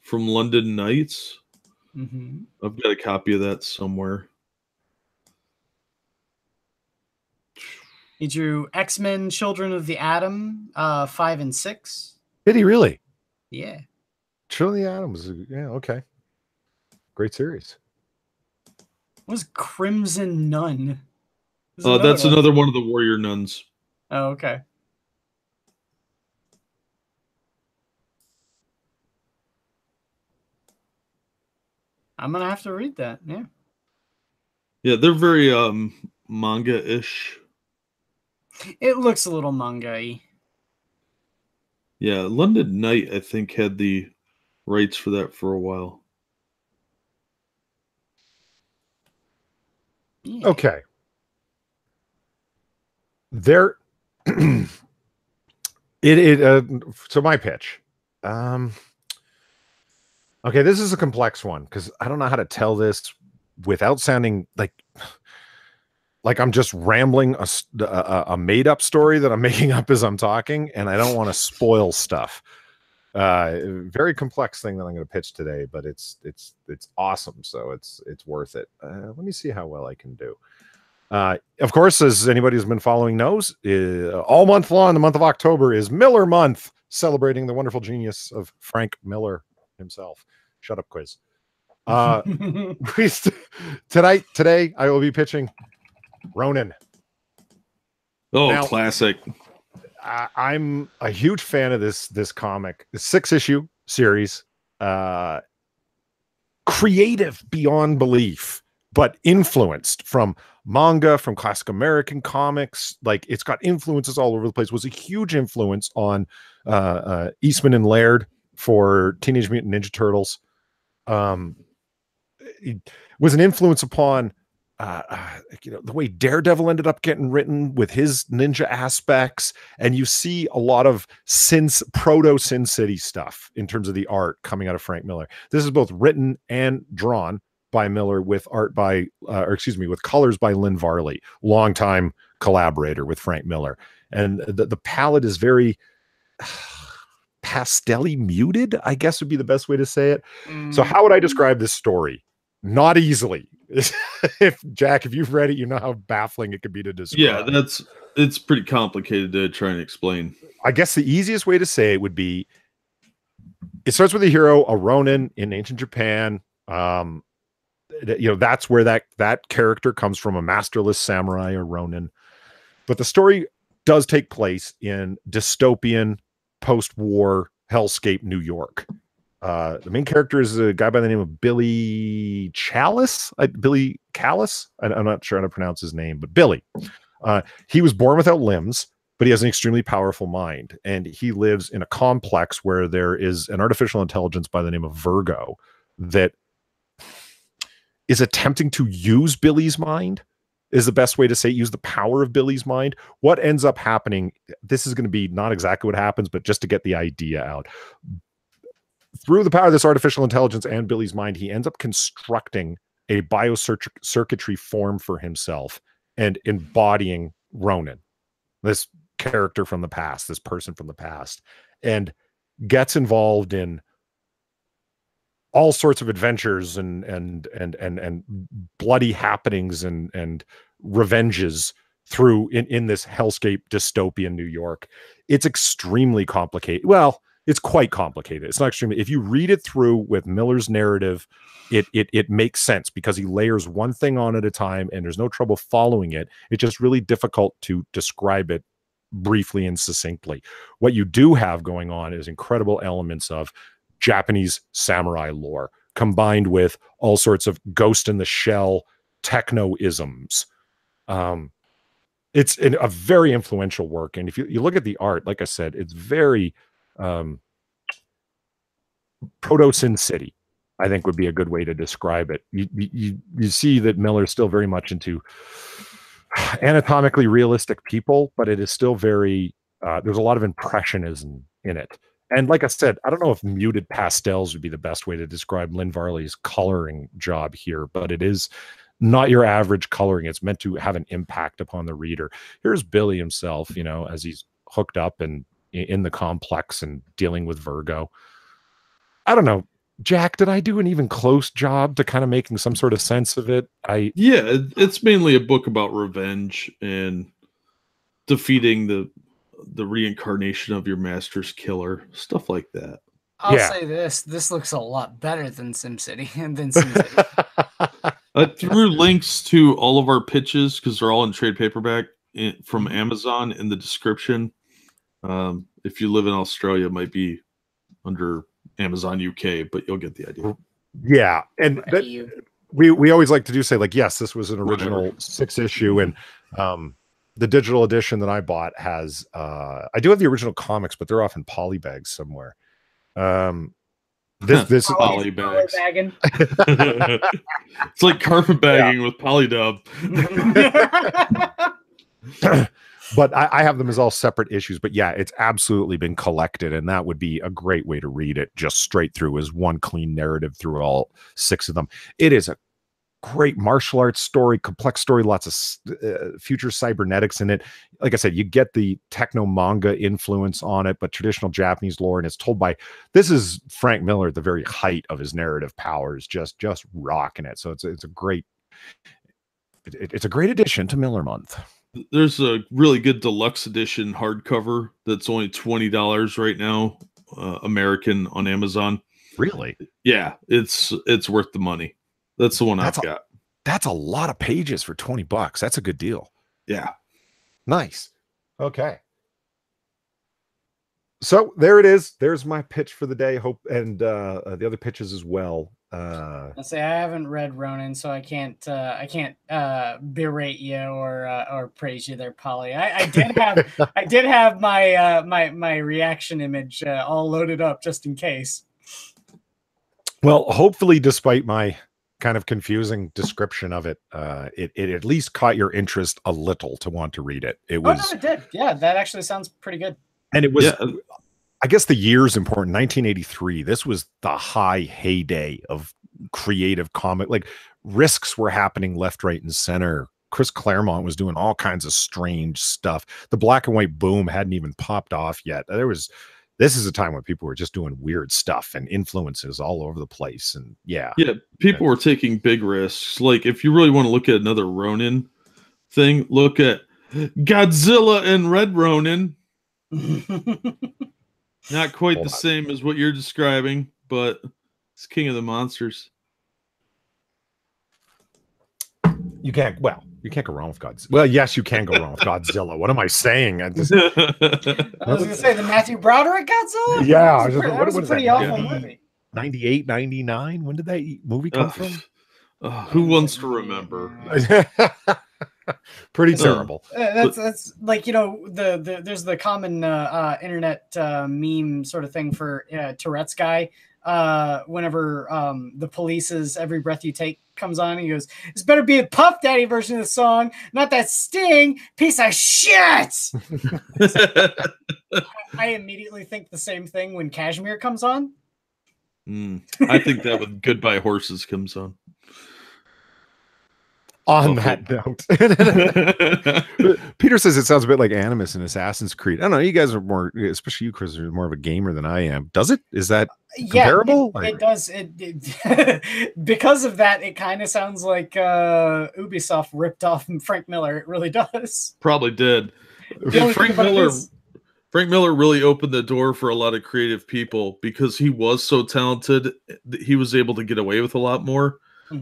from London Knights. Mm-hmm. I've got a copy of that somewhere. He drew X-Men Children of the Atom 5 and 6. Did he really? Yeah. Children of the Atom was, yeah, okay. Great series. What was Crimson Nun? That's another one of the Warrior Nuns. Oh, okay. I'm gonna have to read that. Yeah. Yeah, they're very manga-ish. It looks a little manga-y. Yeah, London Knight, I think, had the rights for that for a while. Yeah. Okay. There so my pitch. Okay, this is a complex one because I don't know how to tell this without sounding like I'm just rambling a made-up story that I'm making up as I'm talking, and I don't want to spoil stuff. Very complex thing that I'm going to pitch today, but it's awesome, so it's worth it. Let me see how well I can do. Of course, as anybody who's been following knows, all month long, the month of October is Miller Month, celebrating the wonderful genius of Frank Miller himself. Shut up, quiz. Today I will be pitching Ronin. Oh, now, classic. I'm a huge fan of this comic. The 6-issue series, creative beyond belief, but influenced from manga, from classic American comics. Like, it's got influences all over the place. Was a huge influence on Eastman and Laird for Teenage Mutant Ninja Turtles. It was an influence upon the way Daredevil ended up getting written with his ninja aspects, and you see a lot of proto Sin City stuff in terms of the art coming out of Frank Miller. This is both written and drawn by Miller, with art by with colors by Lynn Varley, longtime collaborator with Frank Miller. And the palette is very pastel-y muted, I guess would be the best way to say it. So how would I describe this story? Not easily. If you've read it, you know how baffling it could be to describe. Yeah, it's pretty complicated to try and explain. I guess the easiest way to say it would be, it starts with a hero, a Ronin in ancient Japan. That's where that character comes from, a masterless samurai or Ronin. But the story does take place in dystopian post-war hellscape New York. The main character is a guy by the name of Billy Chalice. Billy Callis. I'm not sure how to pronounce his name, but Billy. He was born without limbs, but he has an extremely powerful mind, and he lives in a complex where there is an artificial intelligence by the name of Virgo that is attempting to use Billy's mind, is the best way to say it, use the power of Billy's mind. What ends up happening, this is going to be not exactly what happens, but just to get the idea out. Through the power of this artificial intelligence and Billy's mind, he ends up constructing a biocircuitry form for himself and embodying Ronin, this character from the past, this person from the past, and gets involved in all sorts of adventures and bloody happenings and revenges through in this hellscape dystopian New York. It's extremely complicated. Well, it's quite complicated. It's not extremely. If you read it through with Miller's narrative, it makes sense because he layers one thing on at a time, and there's no trouble following it. It's just really difficult to describe it briefly and succinctly. What you do have going on is incredible elements of Japanese samurai lore combined with all sorts of Ghost in the Shell techno-isms. It's a very influential work, and if you look at the art, like I said, it's very proto Sin City, I think would be a good way to describe it. You see that Miller's still very much into anatomically realistic people, but it is still very there's a lot of impressionism in it. And like I said, I don't know if muted pastels would be the best way to describe Lynn Varley's coloring job here, but it is not your average coloring. It's meant to have an impact upon the reader. Here's Billy himself, as he's hooked up and in the complex and dealing with Virgo. I don't know, Jack, did I do an even close job to kind of making some sort of sense of it? Yeah, it's mainly a book about revenge and defeating the reincarnation of your master's killer, stuff like that. I'll say this looks a lot better than SimCity and than SimCity. I threw links to all of our pitches because they're all in trade paperback from Amazon in the description. If you live in Australia, it might be under Amazon UK, but you'll get the idea. Yeah, and we always like to say, like, yes, this was an original 6-issue, and the digital edition that I bought has I do have the original comics, but they're off in poly bags somewhere. This is poly bags. It's like carpet bagging with polydub. But I have them as all separate issues. But yeah, it's absolutely been collected, and that would be a great way to read it just straight through as one clean narrative through all 6 of them. It is a great martial arts story, complex story, lots of future cybernetics in it. Like I said, you get the techno manga influence on it, but traditional Japanese lore, and it's told by, this is Frank Miller at the very height of his narrative powers, just rocking it. So it's a great addition to Miller Month. There's a really good deluxe edition hardcover that's only $20 right now, American, on Amazon. Really? Yeah, it's worth the money. That's the one I've got. That's a lot of pages for $20. That's a good deal. Yeah. Nice. Okay. So there it is. There's my pitch for the day. Hope, and the other pitches as well. I'll say I haven't read Ronin, so I can't berate you or praise you there, Polly. I did have my reaction image all loaded up just in case. Well, hopefully, despite my kind of confusing description of it, it at least caught your interest a little to want to read it. It was. Oh, no, it did. Yeah, that actually sounds pretty good. And it was. Yeah. I guess the year's important. 1983. This was the heyday of creative comic. Like, risks were happening left, right, and center. Chris Claremont was doing all kinds of strange stuff. The black and white boom hadn't even popped off yet. This is a time when people were just doing weird stuff and influences all over the place. And people were taking big risks. Like, if you really want to look at another Ronin thing, look at Godzilla and Red Ronin. Not quite the same as what you're describing, but it's King of the Monsters. You can't go wrong with Godzilla. Well, yes, you can go wrong with Godzilla. What am I saying? I was going to say the Matthew Broderick Godzilla? Yeah. That was a pretty awful movie. 98, 99? When did that movie come from? Who wants to remember? Pretty terrible. That's like, there's the common internet meme sort of thing for Tourette's guy. Whenever the Police's Every Breath You Take comes on, he goes, "This better be a Puff Daddy version of the song, not that Sting piece of shit." I immediately think the same thing when Kashmir comes on. I think that when Goodbye Horses comes on. On that note, Peter says it sounds a bit like Animus and Assassin's Creed. I don't know. You guys are more, especially you, Chris, are more of a gamer than I am. Does it? Is that comparable? It does. It because of that, it kind of sounds like Ubisoft ripped off Frank Miller. It really does. Probably did. Frank Miller really opened the door for a lot of creative people because he was so talented. He was able to get away with a lot more.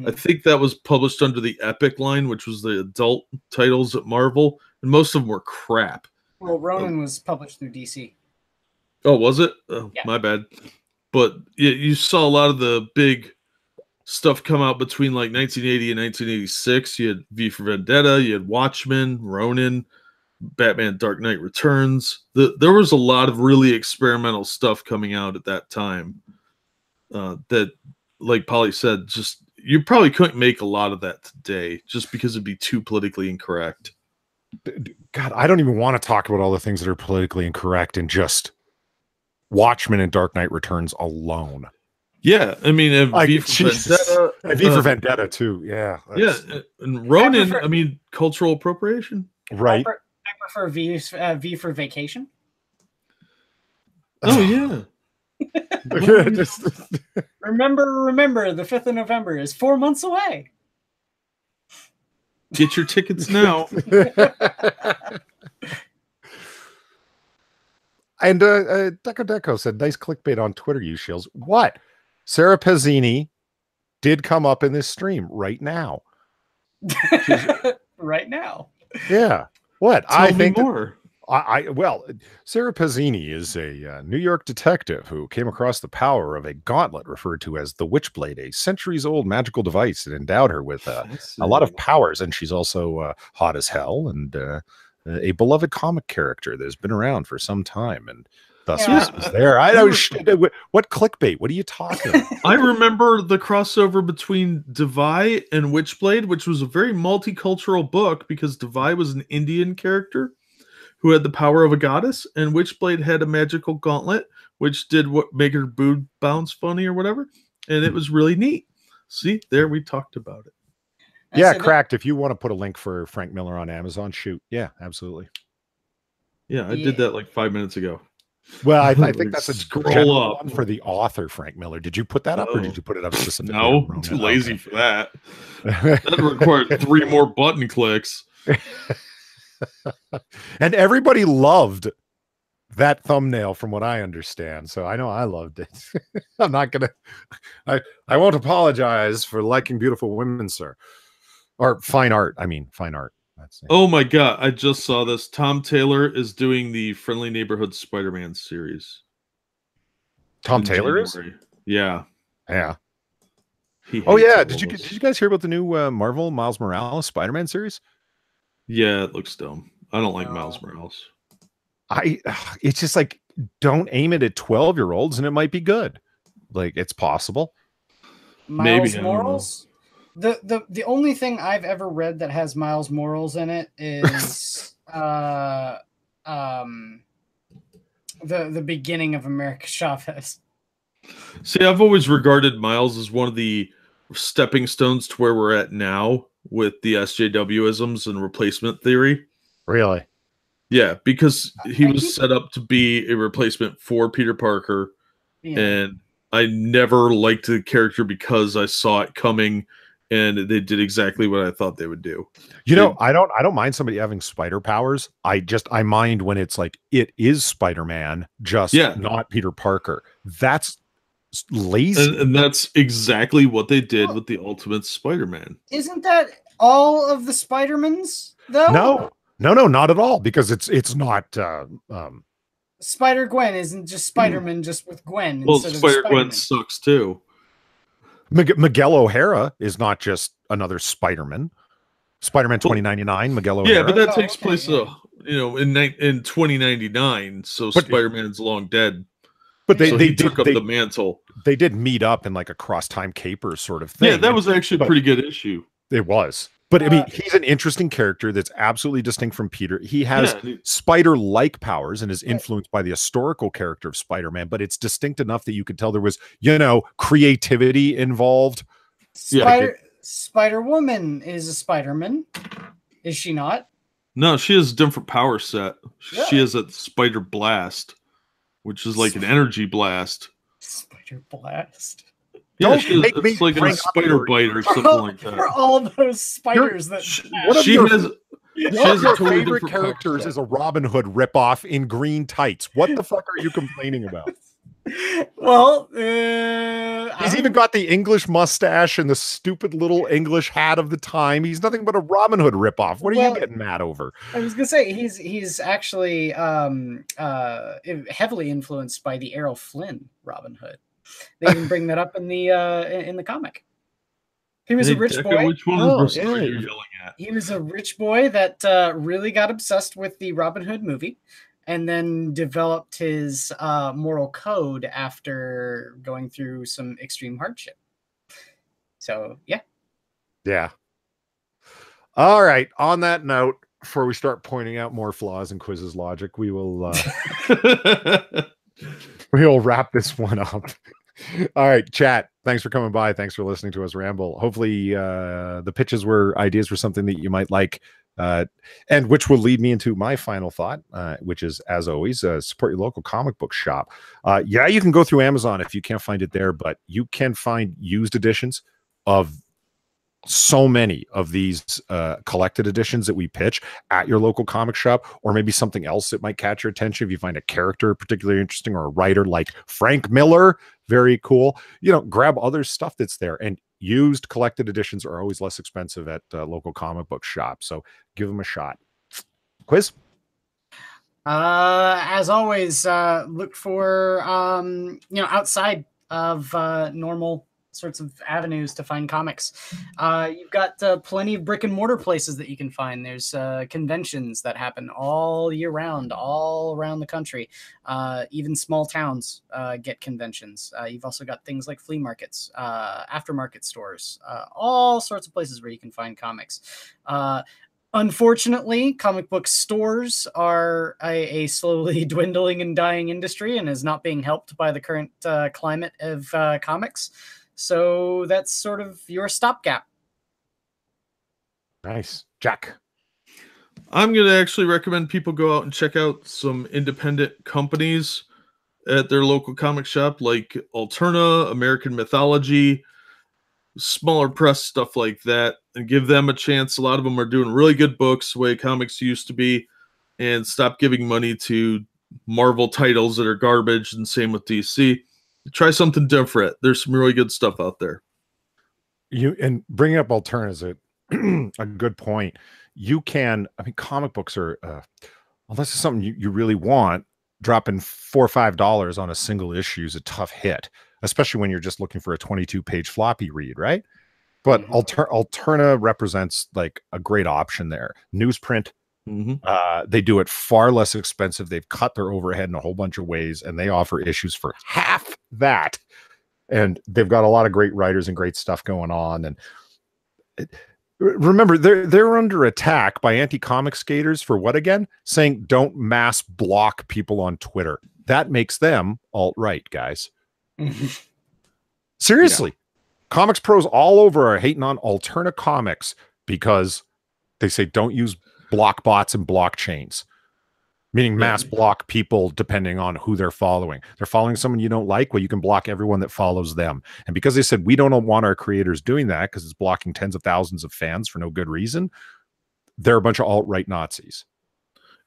I think that was published under the Epic line, which was the adult titles at Marvel, and most of them were crap. Well, Ronin was published through DC. Oh, was it? Oh, yeah. My bad. But you saw a lot of the big stuff come out between like 1980 and 1986. You had V for Vendetta, you had Watchmen, Ronin, Batman Dark Knight Returns. There was a lot of really experimental stuff coming out at that time that, like Polly said, just you probably couldn't make a lot of that today just because it'd be too politically incorrect. God, I don't even want to talk about all the things that are politically incorrect in just Watchmen and Dark Knight Returns alone. Yeah, I mean, V for Vendetta too. Yeah, and Ronin. Cultural appropriation. Right. I prefer V for Vacation. Oh yeah. Remember, the 5th of November is 4 months away. Get your tickets now. And Deco said, nice clickbait on Twitter, you shills. What? Sarah Pazzini did come up in this stream right now. Right now. Yeah. What? Tell me more. Well, Sarah Pazzini is a New York detective who came across the power of a gauntlet referred to as the Witchblade, a centuries-old magical device that endowed her with a lot of powers. And she's also hot as hell and a beloved comic character that has been around for some time. And thus was there. I know. What clickbait? What are you talking about? I remember the crossover between Devi and Witchblade, which was a very multicultural book because Devi was an Indian character who had the power of a goddess, and Witchblade had a magical gauntlet, which did what make her boob bounce funny or whatever, and it was really neat. See, there we talked about it. Yeah, Cracked. If you want to put a link for Frank Miller on Amazon, shoot. Yeah, absolutely. Yeah, I did that like 5 minutes ago. Well, I think that's a scroll up one for the author, Frank Miller. Did you put that up, or did you put it up specifically? No, I'm too lazy for that. That required 3 more button clicks. And everybody loved that thumbnail, from what I understand. So I know I loved it. I'm not gonna. I won't apologize for liking beautiful women, sir, or fine art. I mean, fine art. Oh my god, I just saw this. Tom Taylor is doing the Friendly Neighborhood Spider-Man series. Tom Taylor is? Yeah. Yeah. Oh yeah, did you guys hear about the new Marvel Miles Morales Spider-Man series? Yeah, it looks dumb. I don't like Miles Morales. It's just like, don't aim it at 12-year-olds and it might be good. Like, it's possible. Miles Morales? The only thing I've ever read that has Miles Morales in it is the beginning of America Chavez. See, I've always regarded Miles as one of the stepping stones to where we're at now with the SJW-isms and replacement theory. Really? Yeah, because he was set up to be a replacement for Peter Parker, and I never liked the character because I saw it coming. And they did exactly what I thought they would do. You know, I don't mind somebody having spider powers. I mind when it's like, it is Spider-Man, just not Peter Parker. That's lazy. And that's exactly what they did with the Ultimate Spider-Man. Isn't that all of the Spider-Mans, though? No, not at all. Because it's not Spider-Gwen isn't just Spider-Man, just with Gwen. Well, Spider-Gwen sucks too. Miguel O'Hara is not just another Spider-Man. Spider-Man 2099, Miguel O'Hara. Yeah, but that takes place, in 2099. So Spider-Man's long dead. But they took up the mantle. They did meet up in like a cross-time caper sort of thing. Yeah, that was actually a pretty good issue. It was. But I mean, he's an interesting character that's absolutely distinct from Peter. He has spider-like powers and is influenced by the historical character of Spider-Man, but it's distinct enough that you could tell there was, creativity involved. Spider-Woman is a Spider-Man. Is she not? No, she has a different power set. Yeah. She has a Spider Blast, which is like an energy blast. Spider Blast. Yeah, it's like a spider bite or something like that. For all those spiders one of your favorite characters is a Robin Hood ripoff in green tights. What the fuck are you complaining about? Well, he's even got the English mustache and the stupid little English hat of the time. He's nothing but a Robin Hood ripoff. What are you getting mad over? I was gonna say he's actually heavily influenced by the Errol Flynn Robin Hood. They even bring that up in the comic. He was a rich boy. Which one are you yelling at? He was a rich boy that really got obsessed with the Robin Hood movie, and then developed his moral code after going through some extreme hardship. So yeah. All right. On that note, before we start pointing out more flaws in Quiz's logic, we will we'll wrap this one up. All right, chat. Thanks for coming by. Thanks for listening to us ramble. Hopefully the pitches were ideas were something that you might like, and which will lead me into my final thought, which is, as always, support your local comic book shop. You can go through Amazon if you can't find it there, but you can find used editions of so many of these collected editions that we pitch at your local comic shop, or maybe something else that might catch your attention. If you find a character particularly interesting, or a writer like Frank Miller, very cool, grab other stuff that's there. And used collected editions are always less expensive at local comic book shops, so give them a shot. Quiz. As always, look for outside of normal sorts of avenues to find comics. You've got plenty of brick and mortar places that you can find. There's conventions that happen all year round, all around the country. Even small towns get conventions. You've also got things like flea markets, aftermarket stores, all sorts of places where you can find comics. Unfortunately, comic book stores are a slowly dwindling and dying industry, and is not being helped by the current climate of comics. So that's sort of your stopgap. Nice. Jack. I'm going to actually recommend people go out and check out some independent companies at their local comic shop, like Alterna, American Mythology, smaller press stuff like that, and give them a chance. A lot of them are doing really good books the way comics used to be, and stop giving money to Marvel titles that are garbage, and same with DC. Try something different. There's some really good stuff out there. You and bringing up Alterna is a good point. You can, I mean, comic books are, unless it's something you really want, dropping $4 or $5 on a single issue is a tough hit, especially when you're just looking for a 22-page floppy read, right? But Alterna represents like a great option there. Newsprint, they do it far less expensive. They've cut their overhead in a whole bunch of ways, and they offer issues for half that. And they've got a lot of great writers and great stuff going on. And remember, they're under attack by anti-comic skaters for what again? Saying don't mass block people on Twitter. That makes them alt-right, guys. Seriously. Yeah. Comics pros all over are hating on Alterna Comics because they say don't use block bots and blockchains, meaning mass block people depending on who they're following. They're following someone you don't like, well, you can block everyone that follows them. And because they said we don't want our creators doing that because it's blocking tens of thousands of fans for no good reason, they're a bunch of alt-right Nazis.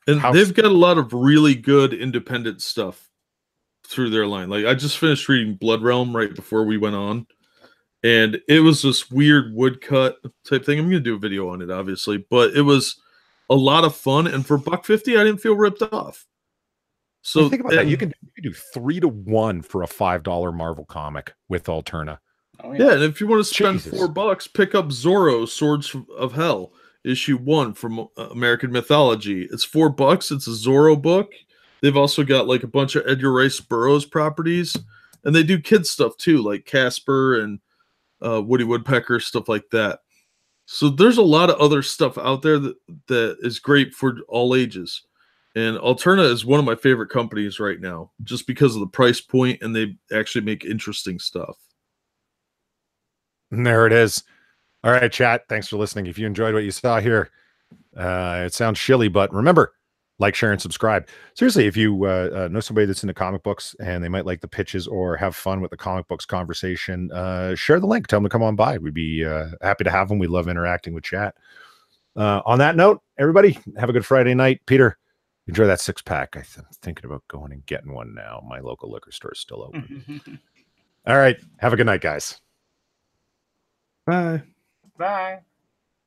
And they've got a lot of really good independent stuff through their line. Like I just finished reading Blood Realm right before we went on, and it was this weird woodcut type thing. I'm going to do a video on it, obviously, but it was a lot of fun. And for $1.50, I didn't feel ripped off. So think about that. You can do 3-to-1 for a $5 Marvel comic with Alterna. Oh, yeah. And if you want to spend $4, pick up Zorro, Swords of Hell, issue 1 from American Mythology. It's $4. It's a Zorro book. They've also got like a bunch of Edgar Rice Burroughs properties, and they do kids stuff too, like Casper and Woody Woodpecker, stuff like that. So there's a lot of other stuff out there that is great for all ages. And Alterna is one of my favorite companies right now, just because of the price point, and they actually make interesting stuff. And there it is. All right, chat. Thanks for listening. If you enjoyed what you saw here, it sounds shilly, but remember, like, share, and subscribe. Seriously, if you know somebody that's into comic books and they might like the pitches or have fun with the comic books conversation, share the link. Tell them to come on by. We'd be happy to have them. We love interacting with chat. On that note, everybody, have a good Friday night. Peter, enjoy that 6-pack. I'm thinking about going and getting one now. My local liquor store is still open. All right. Have a good night, guys. Bye. Bye.